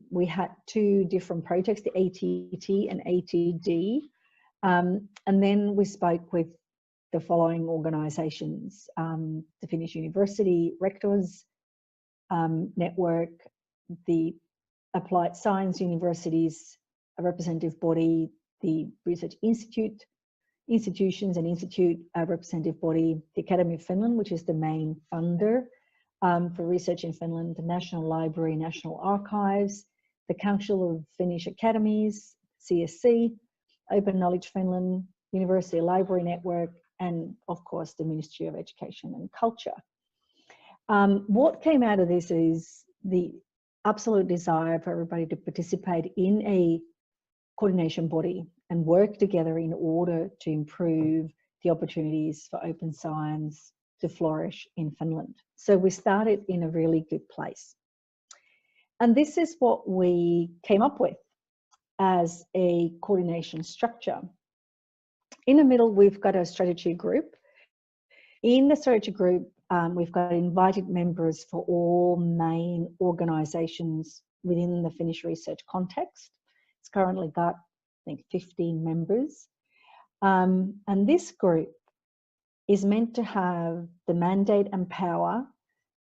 Speaker 3: We had 2 different projects, the ATT and ATD. And then we spoke with the following organisations: the Finnish University Rectors Network, the Applied Science Universities, a representative body, the Research Institutions and Institute, a representative body, the Academy of Finland, which is the main funder for research in Finland, the National Library, National Archives, the Council of Finnish Academies, CSC, Open Knowledge Finland, University Library Network, and of course the Ministry of Education and Culture. What came out of this is the absolute desire for everybody to participate in a coordination body and work together in order to improve the opportunities for open science to flourish in Finland. So we started in a really good place. And this is what we came up with as a coordination structure. In the middle, we've got a strategy group. In the strategy group, we've got invited members for all main organisations within the Finnish research context. It's currently got, I think, 15 members. And this group is meant to have the mandate and power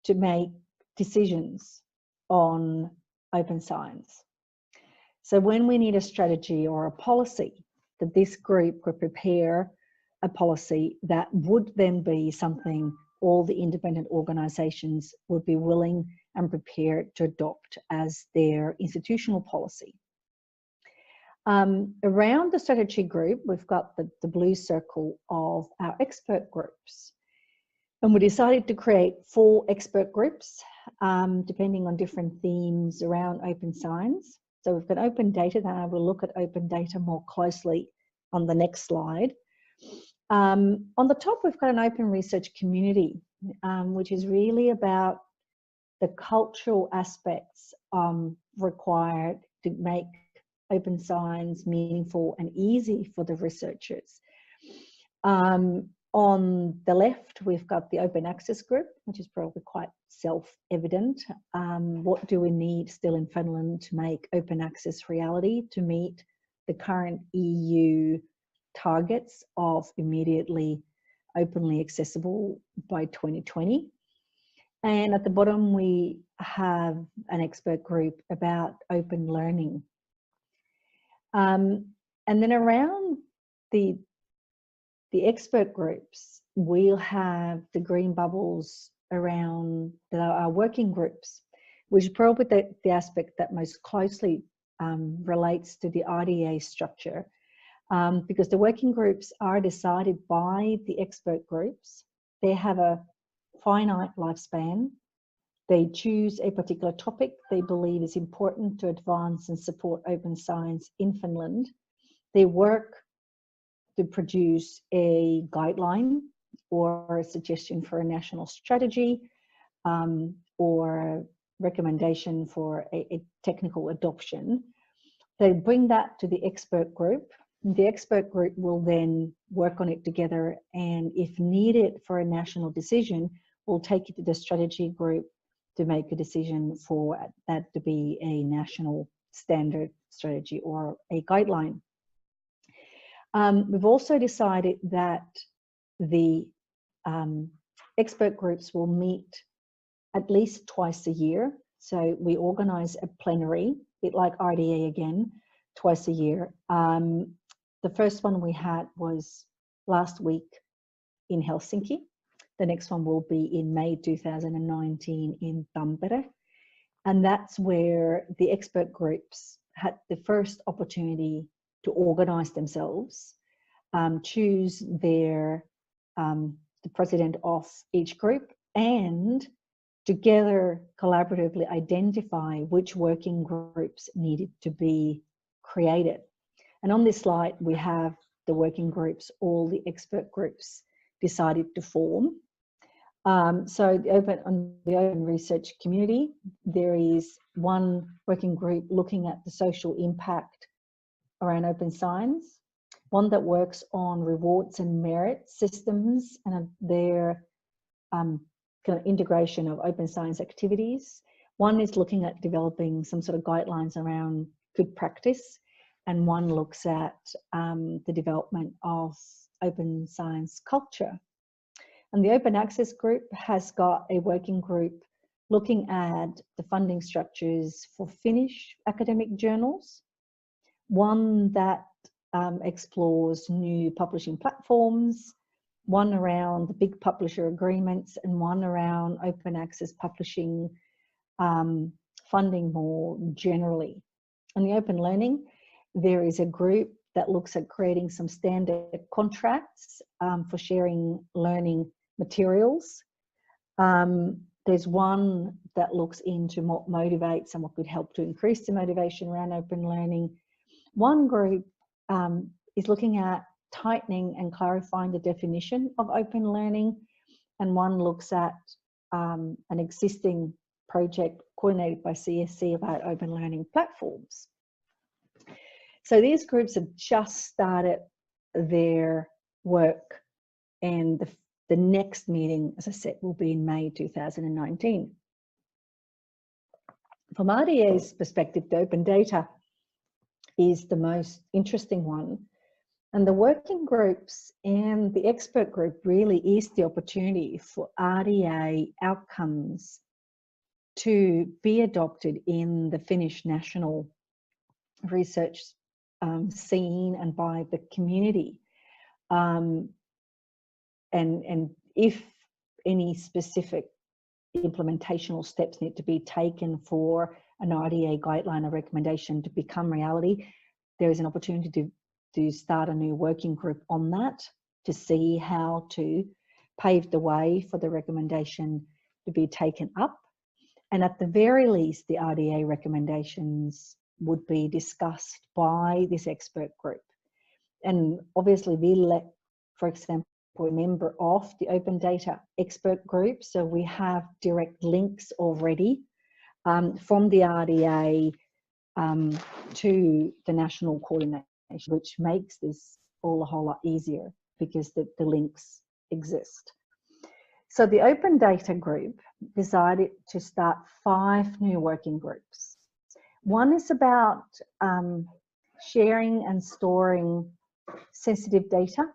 Speaker 3: to make decisions on open science. So when we need a strategy or a policy, that this group could prepare a policy that would then be something all the independent organisations would be willing and prepared to adopt as their institutional policy. Around the strategy group, we've got the blue circle of our expert groups. And we decided to create 4 expert groups, depending on different themes around open science. So we've got open data, and I will look at open data more closely on the next slide. On the top, we've got an open research community, which is really about the cultural aspects required to make open science meaningful and easy for the researchers. On the left, we've got the open access group, which is probably quite self-evident. What do we need still in Finland to make open access reality, to meet the current EU targets of immediately openly accessible by 2020? And at the bottom, we have an expert group about open learning. And then around the expert groups, we'll have the green bubbles around our working groups, which is probably the aspect that most closely relates to the RDA structure. because the working groups are decided by the expert groups. They have a finite lifespan. They choose a particular topic they believe is important to advance and support open science in Finland. They work to produce a guideline or a suggestion for a national strategy, or recommendation for a technical adoption. They bring that to the expert group. The expert group will then work on it together, and if needed for a national decision, will take it to the strategy group to make a decision for that to be a national standard strategy or a guideline. We've also decided that the expert groups will meet at least twice a year. So we organise a plenary, a bit like RDA again, twice a year. The first one we had was last week in Helsinki. The next one will be in May 2019 in Tampere. And that's where the expert groups had the first opportunity to organise themselves, choose their the president of each group, and together collaboratively identify which working groups needed to be created. And on this slide, we have the working groups, all the expert groups decided to form. So on the open research community, there is one working group looking at the social impact around open science, one that works on rewards and merit systems and their kind of integration of open science activities. One is looking at developing some sort of guidelines around good practice, and one looks at the development of open science culture. And the open access group has got a working group looking at the funding structures for Finnish academic journals, one that explores new publishing platforms, one around the big publisher agreements, and one around open access publishing funding more generally. On the open learning, there is a group that looks at creating some standard contracts for sharing learning materials. There's one that looks into what motivates and what could help to increase the motivation around open learning. One group is looking at tightening and clarifying the definition of open learning, and one looks at an existing project coordinated by CSC about open learning platforms. So these groups have just started their work, and the next meeting, as I said, will be in May 2019. From RDA's perspective, the open data is the most interesting one. And the working groups and the expert group really is the opportunity for RDA outcomes to be adopted in the Finnish national research scene and by the community. And if any specific implementational steps need to be taken for an RDA guideline or recommendation to become reality, there is an opportunity to start a new working group on that to see how to pave the way for the recommendation to be taken up. And at the very least, the RDA recommendations would be discussed by this expert group. And obviously, Ville, for example, a member of the open data expert group, so we have direct links already from the RDA to the national coordination, which makes this all a whole lot easier because the links exist. So the open data group decided to start 5 new working groups. One is about sharing and storing sensitive data.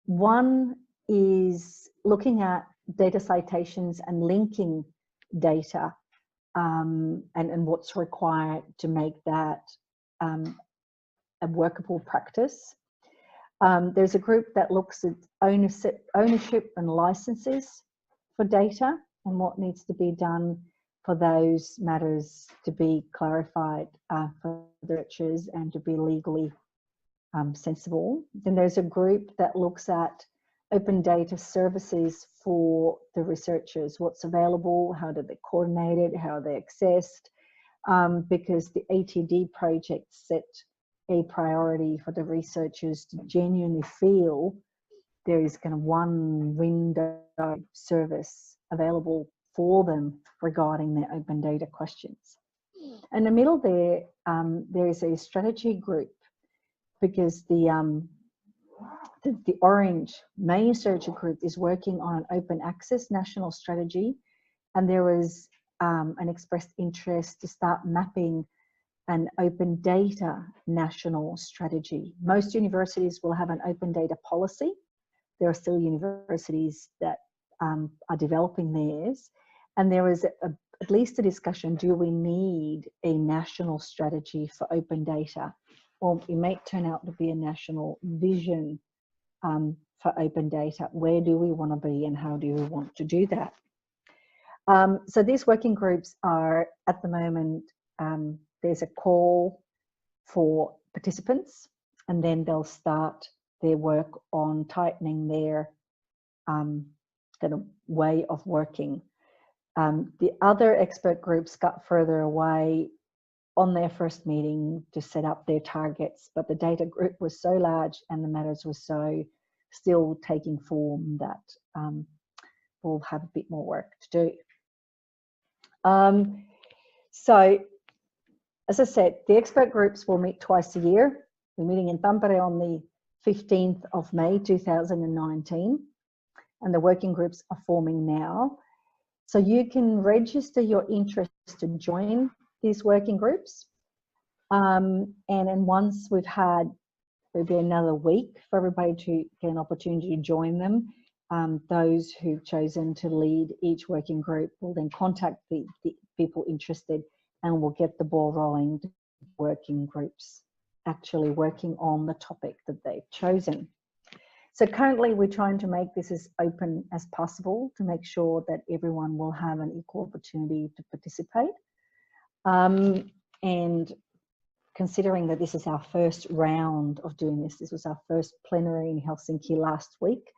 Speaker 3: One is looking at data citations and linking data and what's required to make that a workable practice. There's a group that looks at ownership and licenses for data and what needs to be done for those matters to be clarified for the researchers and to be legally sensible. Then there's a group that looks at open data services for the researchers, what's available, how do they coordinate it, how are they accessed, because the ATD project set a priority for the researchers to genuinely feel there is kind of one window service available for them regarding their open data questions. In the middle there, there is a strategy group, because the orange main strategy group is working on an open access national strategy, and there was an expressed interest to start mapping an open data national strategy. Most universities will have an open data policy. There are still universities that are developing theirs, and there is at least a discussion, do we need a national strategy for open data? Or it may turn out to be a national vision for open data. Where do we want to be and how do we want to do that? So these working groups are, at the moment, there's a call for participants, and then they'll start their work on tightening their kind of way of working. The other expert groups got further away on their first meeting to set up their targets, but the data group was so large and the matters were so still taking form that we'll have a bit more work to do. So, as I said, the expert groups will meet twice a year. We're meeting in Tampere on the 15th of May 2019, and the working groups are forming now. So you can register your interest to join these working groups. And then once we've had maybe another week for everybody to get an opportunity to join them, those who've chosen to lead each working group will then contact the people interested, and we'll get the ball rolling. Working groups actually working on the topic that they've chosen. So currently we're trying to make this as open as possible to make sure that everyone will have an equal opportunity to participate. And considering that this is our first round of doing this, this was our first plenary in Helsinki last week,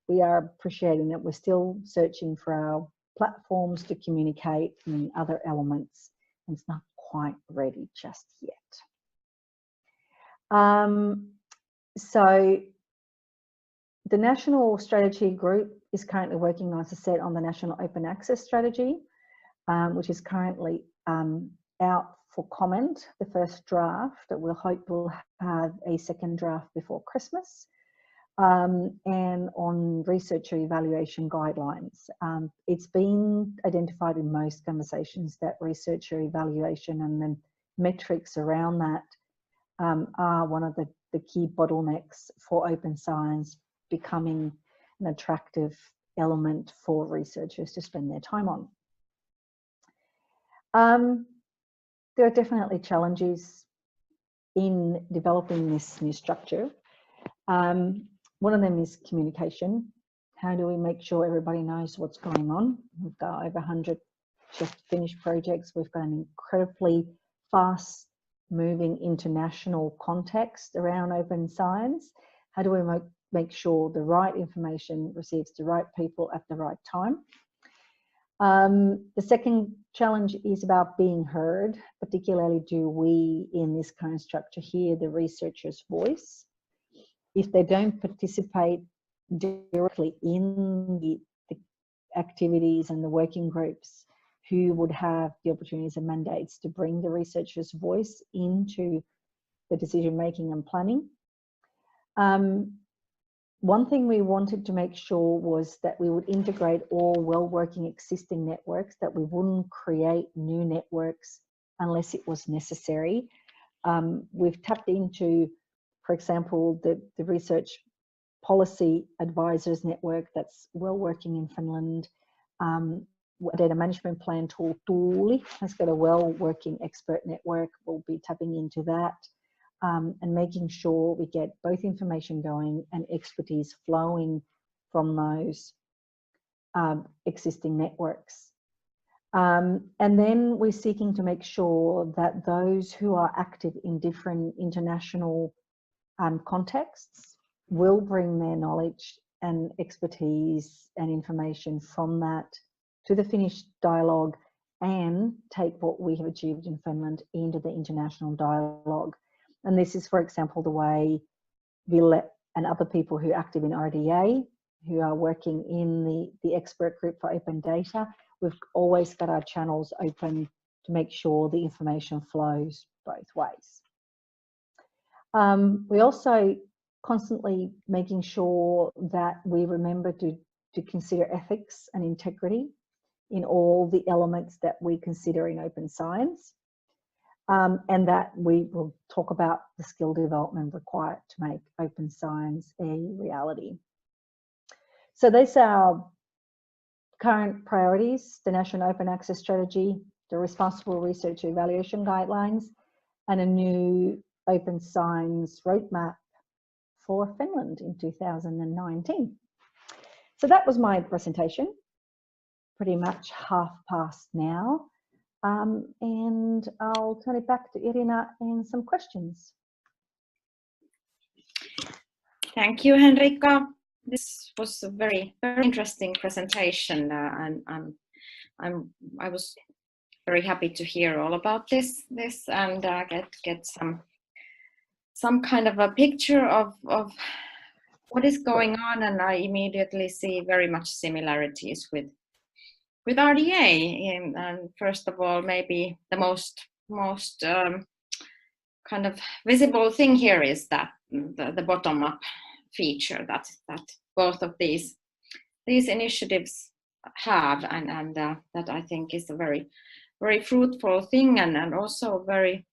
Speaker 3: we are appreciating that we're still searching for our platforms to communicate and other elements, and it's not quite ready just yet. So the National Strategy Group is currently working, as I said, on the National Open Access Strategy, which is currently out for comment, the first draft, that we'll hope will have a second draft before Christmas, and on researcher evaluation guidelines. It's been identified in most conversations that researcher evaluation and the metrics around that are one of the key bottlenecks for open science becoming an attractive element for researchers to spend their time on. There are definitely challenges in developing this new structure. One of them is communication. How do we make sure everybody knows what's going on? We've got over 100 just finished projects. We've got an incredibly fast moving international context around open science. How do we make sure the right information receives the right people at the right time? The second challenge is about being heard, particularly do we in this current structure hear the researcher's voice? If they don't participate directly in the activities and the working groups, who would have the opportunities and mandates to bring the researcher's voice into the decision making and planning? One thing we wanted to make sure was that we would integrate all well-working existing networks, that we wouldn't create new networks unless it was necessary. We've tapped into, for example, the Research Policy Advisors Network that's well-working in Finland. Data management plan tool Tuuli has got a well-working expert network. We'll be tapping into that. And making sure we get both information going and expertise flowing from those existing networks. And then we're seeking to make sure that those who are active in different international contexts will bring their knowledge and expertise and information from that to the Finnish dialogue and take what we have achieved in Finland into the international dialogue. And this is, for example, the way Ville and other people who are active in RDA, who are working in the expert group for open data, we've always got our channels open to make sure the information flows both ways. We also constantly making sure that we remember to consider ethics and integrity in all the elements that we consider in open science, and that we will talk about the skill development required to make open science a reality. So these are our current priorities: the National Open Access Strategy, the Responsible Research Evaluation Guidelines, and a new open science roadmap for Finland in 2019. So that was my presentation, pretty much half past now. And I'll turn it back to Irina and some questions.
Speaker 1: Thank you, Henriikka. This was a very, very interesting presentation, and I was very happy to hear all about this and get some kind of a picture of what is going on, and I immediately see very much similarities with RDA. And first of all, maybe the most kind of visible thing here is that the bottom-up feature that both of these initiatives have, and that I think is a very, very fruitful thing, and also a very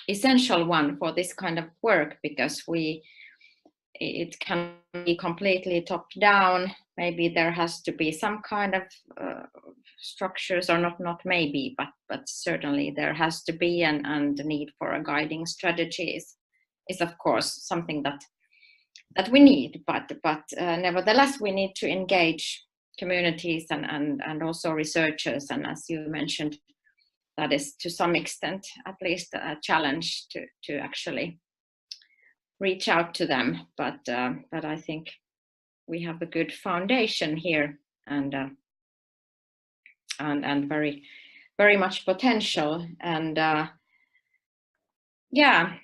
Speaker 1: essential one for this kind of work, because it can be completely top down. Maybe there has to be some kind of structures, or not maybe, but certainly there has to be, and the need for a guiding strategy is of course something that we need, but nevertheless we need to engage communities and also researchers, and as you mentioned, that is to some extent at least a challenge to actually reach out to them, but I think we have a good foundation here, and very, very much potential. And yeah,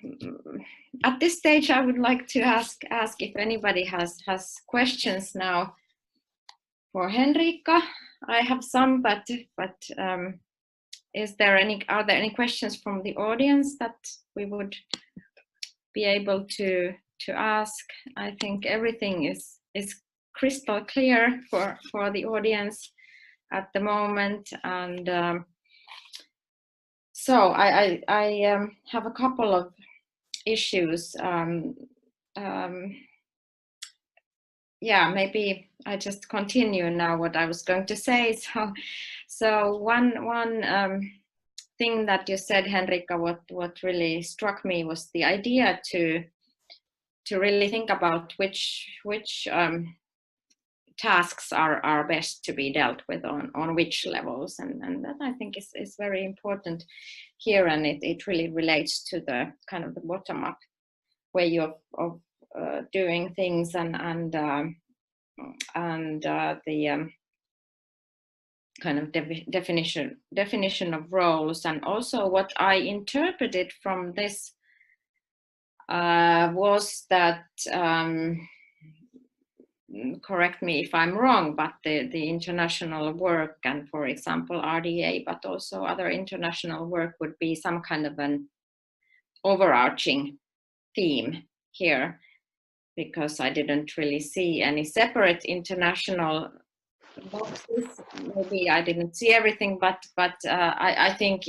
Speaker 1: at this stage I would like to ask if anybody has questions now for Henriikka. I have some, but are there any questions from the audience that we would be able to ask? I think everything is crystal clear for the audience at the moment, and so I have a couple of issues. Yeah, maybe I just continue now what I was going to say. So one thing that you said, Henriikka, what really struck me was the idea to really think about which tasks are best to be dealt with on which levels, and that I think is very important here, and it really relates to the kind of the bottom-up way of doing things, and the kind of definition of roles. And also what I interpreted from this was that, correct me if I'm wrong, but the international work, and for example RDA, but also other international work, would be some kind of an overarching theme here, because I didn't really see any separate international boxes. Maybe I didn't see everything, but I think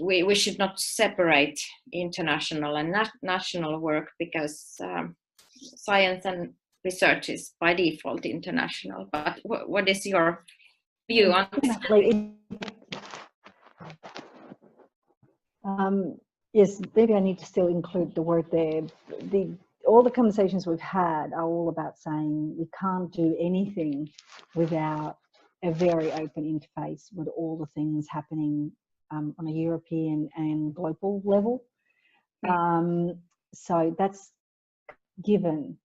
Speaker 1: we should not separate international and national work, because science and research is by default international. But what is your view on this?
Speaker 3: Yes, maybe I need to still include the word there. All the conversations we've had are all about saying we can't do anything without a very open interface with all the things happening on a European and global level. So that's given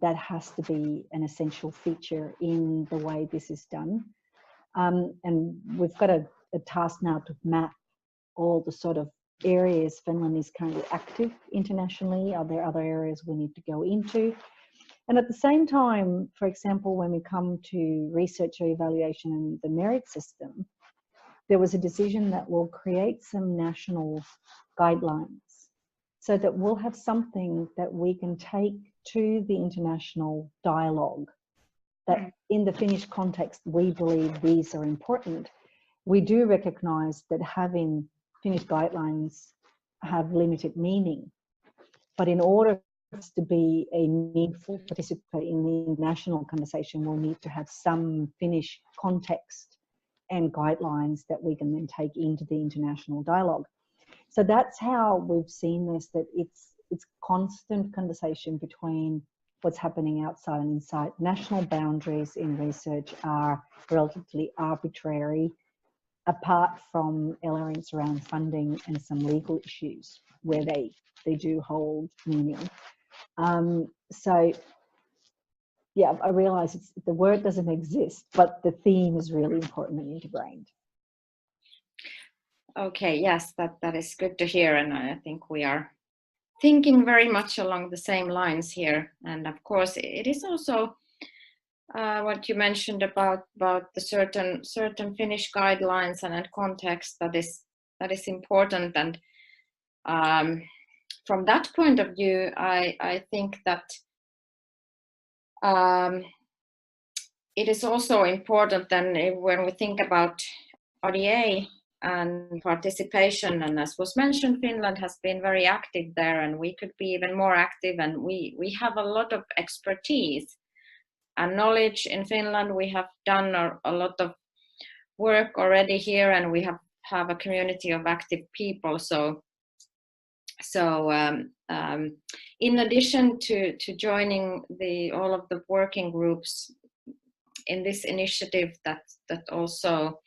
Speaker 3: that has to be an essential feature in the way this is done. And we've got a task now to map all the sort of areas Finland is currently active internationally. Are there other areas we need to go into? And at the same time, for example, when we come to research or evaluation and the merit system, there was a decision that we'll create some national guidelines so that we'll have something that we can take to the international dialogue, that in the Finnish context, we believe these are important. We do recognize that having Finnish guidelines have limited meaning, but in order for us to be a meaningful participant in the international conversation, we'll need to have some Finnish context and guidelines that we can then take into the international dialogue. So that's how we've seen this, that it's constant conversation between what's happening outside and inside. National boundaries in research are relatively arbitrary, apart from elements around funding and some legal issues where they do hold meaning. So yeah, I realise the word doesn't exist, but the theme is really important and integrated.
Speaker 1: Okay, yes, that is good to hear, and I think we are thinking very much along the same lines here. And of course, it is also what you mentioned about the certain Finnish guidelines and context that is important. And from that point of view, I think that it is also important then when we think about RDA and participation, and as was mentioned, Finland has been very active there, and we could be even more active, and we have a lot of expertise and knowledge in Finland. We have done a lot of work already here, and we have a community of active people. So in addition to joining all of the working groups in this initiative, that also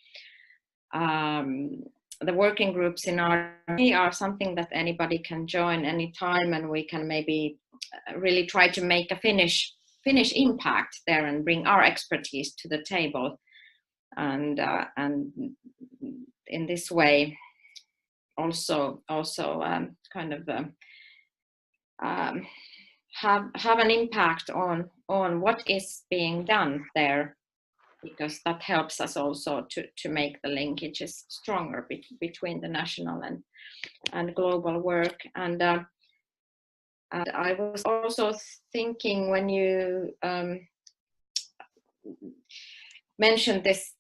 Speaker 1: the working groups in RDA are something that anybody can join anytime, and we can maybe really try to make a Finnish impact there and bring our expertise to the table, and in this way also kind of have an impact on what is being done there, because that helps us also to make the linkages stronger between the national and global work. And I was also thinking, when you mentioned this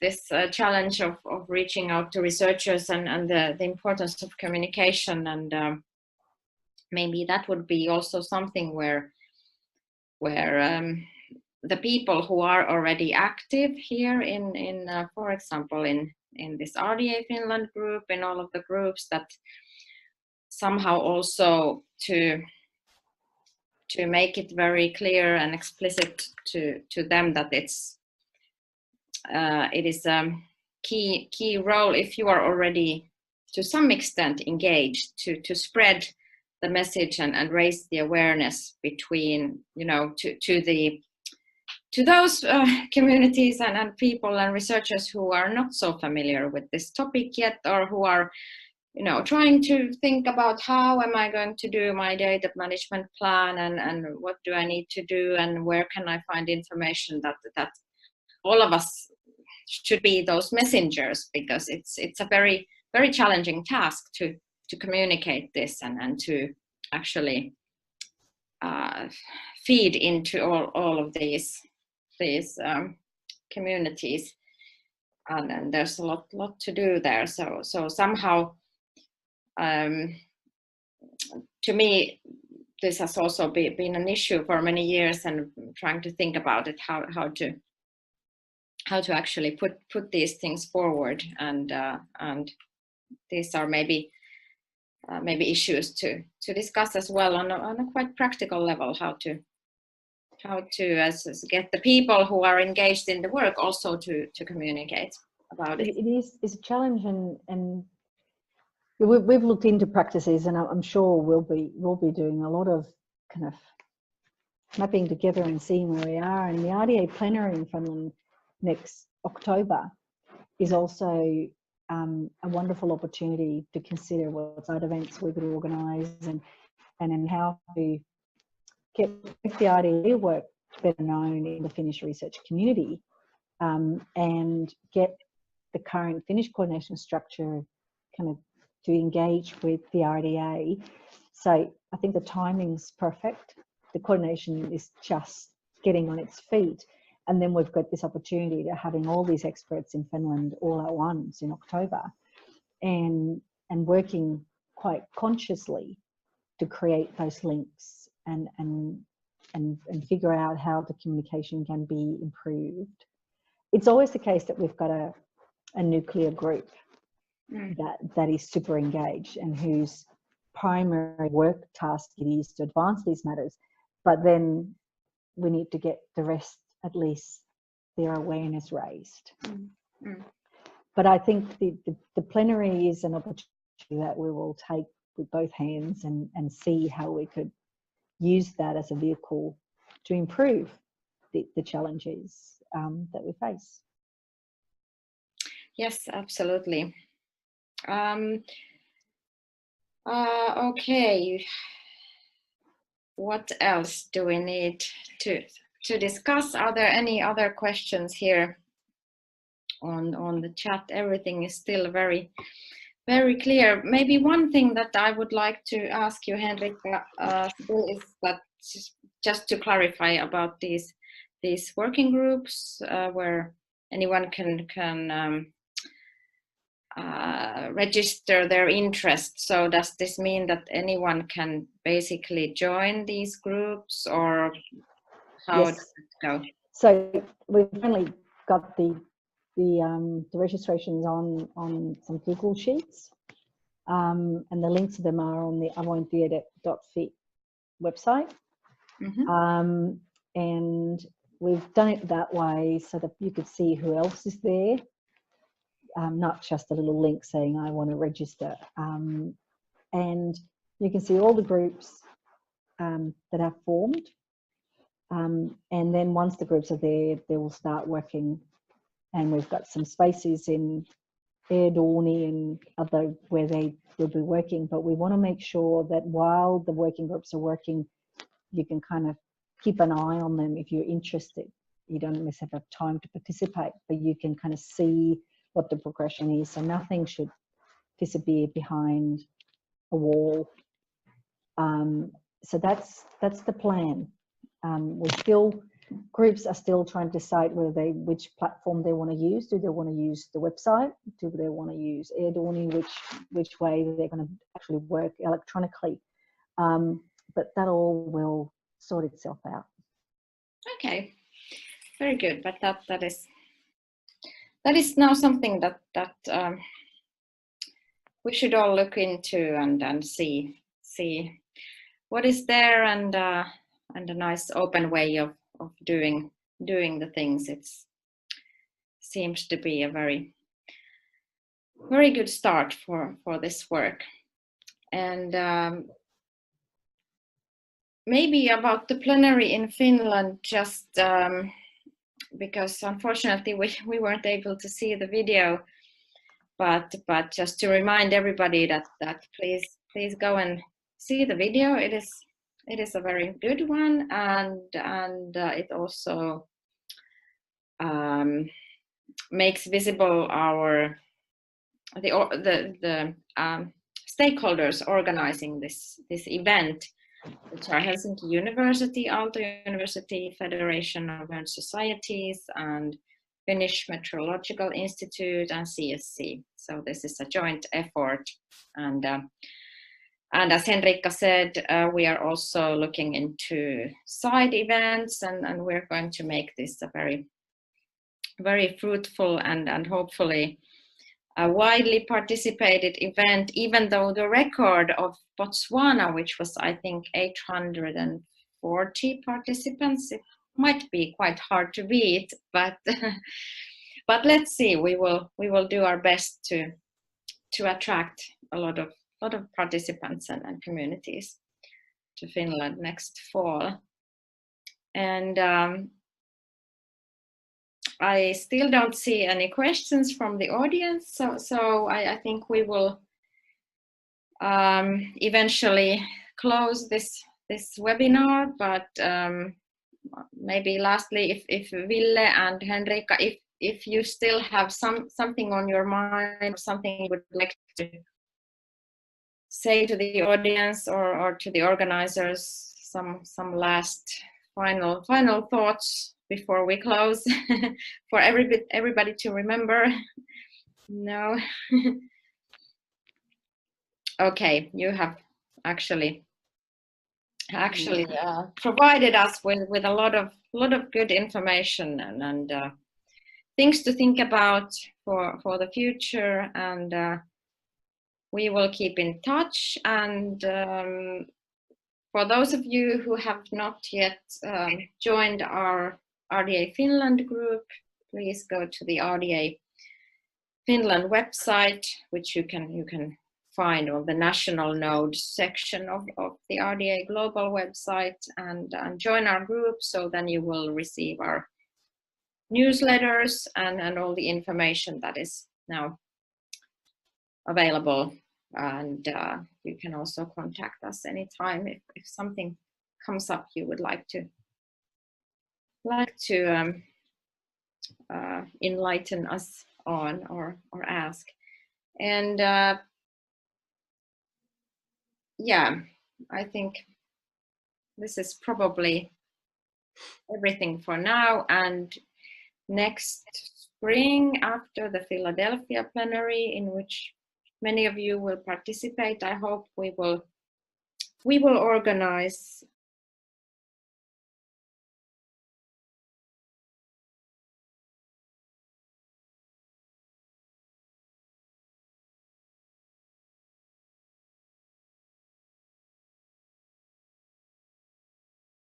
Speaker 1: challenge of reaching out to researchers and the importance of communication, and maybe that would be also something where the people who are already active here in for example in this RDA Finland group, in all of the groups, that somehow also to make it very clear and explicit to them that it is a key role, if you are already to some extent engaged, to spread the message and raise the awareness between, to those communities and people and researchers who are not so familiar with this topic yet, or who are trying to think about how am I going to do my data management plan, and what do I need to do, and where can I find information, that all of us should be those messengers, because it's a very, very challenging task to communicate this and to actually feed into all of these communities, and there's a lot to do there. So somehow, to me, this has also been an issue for many years, and trying to think about it, how to actually put these things forward, and these are maybe issues to discuss as well on a quite practical level, how to as get the people who are engaged in the work also to communicate about it.
Speaker 3: It's a challenge, and we've looked into practices, and I'm sure we'll be doing a lot of kind of mapping together and seeing where we are. And the RDA plenary in Finland next October is also a wonderful opportunity to consider what side events we could organise and how to get the RDA work better known in the Finnish research community, and get the current Finnish coordination structure kind of to engage with the RDA. So I think the timing's perfect. The coordination is just getting on its feet. And then we've got this opportunity to having all these experts in Finland all at once in October, and working quite consciously to create those links and figure out how the communication can be improved. It's always the case that we've got a nuclear group that is super engaged and whose primary work task it is to advance these matters. But then we need to get the rest, at least their awareness raised. But I think the plenary is an opportunity that we will take with both hands and see how we could use that as a vehicle to improve the challenges that we face.
Speaker 1: Yes, absolutely. Okay. What else do we need to discuss? Are there any other questions here on the chat? Everything is still very, very clear. Maybe one thing that I would like to ask you, Henriikka, is that just to clarify about these working groups where anyone can register their interest. So does this mean that anyone can basically join these groups, or how does it go?
Speaker 3: So we've only got the registrations on some Google Sheets, and the links to them are on the avointiede.fi website. And we've done it that way so that you could see who else is there. Not just a little link saying I want to register, and you can see all the groups that have formed, and then once the groups are there, they will start working, and we've got some spaces in RDA and other where they will be working, but we want to make sure that while the working groups are working, you can kind of keep an eye on them if you're interested. You don't necessarily have time to participate, but you can kind of see what the progression is. So nothing should disappear behind a wall. So that's the plan. Groups are still trying to decide which platform they want to use. Do they want to use the website? Do they want to use RDA? Which way they're going to actually work electronically? But that all will sort itself out. Okay,
Speaker 1: very good. But that is now something that we should all look into and see what is there, and a nice open way of doing the things. It seems to be a very, very good start for this work. And maybe about the plenary in Finland, just because unfortunately we weren't able to see the video, but just to remind everybody that please go and see the video. It is a very good one, and it also makes visible the stakeholders organizing this event, which are Helsinki University, Aalto University, Federation of Learned Societies, and Finnish Meteorological Institute, and CSC. So this is a joint effort, and as Henriikka said, we are also looking into side events, and we're going to make this a very, very fruitful and hopefully a widely participated event, even though the record of Botswana, which was I think 840 40 participants. It might be quite hard to beat, but but let's see. We will do our best to attract a lot of participants and communities to Finland next fall. And I still don't see any questions from the audience, so I think we will eventually close this webinar. But maybe lastly, if Ville and Henriikka, if you still have something on your mind, or something you would like to say to the audience or to the organizers, some last final thoughts before we close for everybody to remember. No. Okay, you have actually provided us with a lot of good information and things to think about for the future, and we will keep in touch. And for those of you who have not yet joined our RDA Finland group, please go to the RDA Finland website, which you can find on the national node section of the RDA global website, and join our group. So then you will receive our newsletters and all the information that is now available. And you can also contact us anytime if something comes up you would like to enlighten us on or ask. And yeah, I think this is probably everything for now. And next spring, after the Philadelphia plenary, in which many of you will participate, I hope we will organize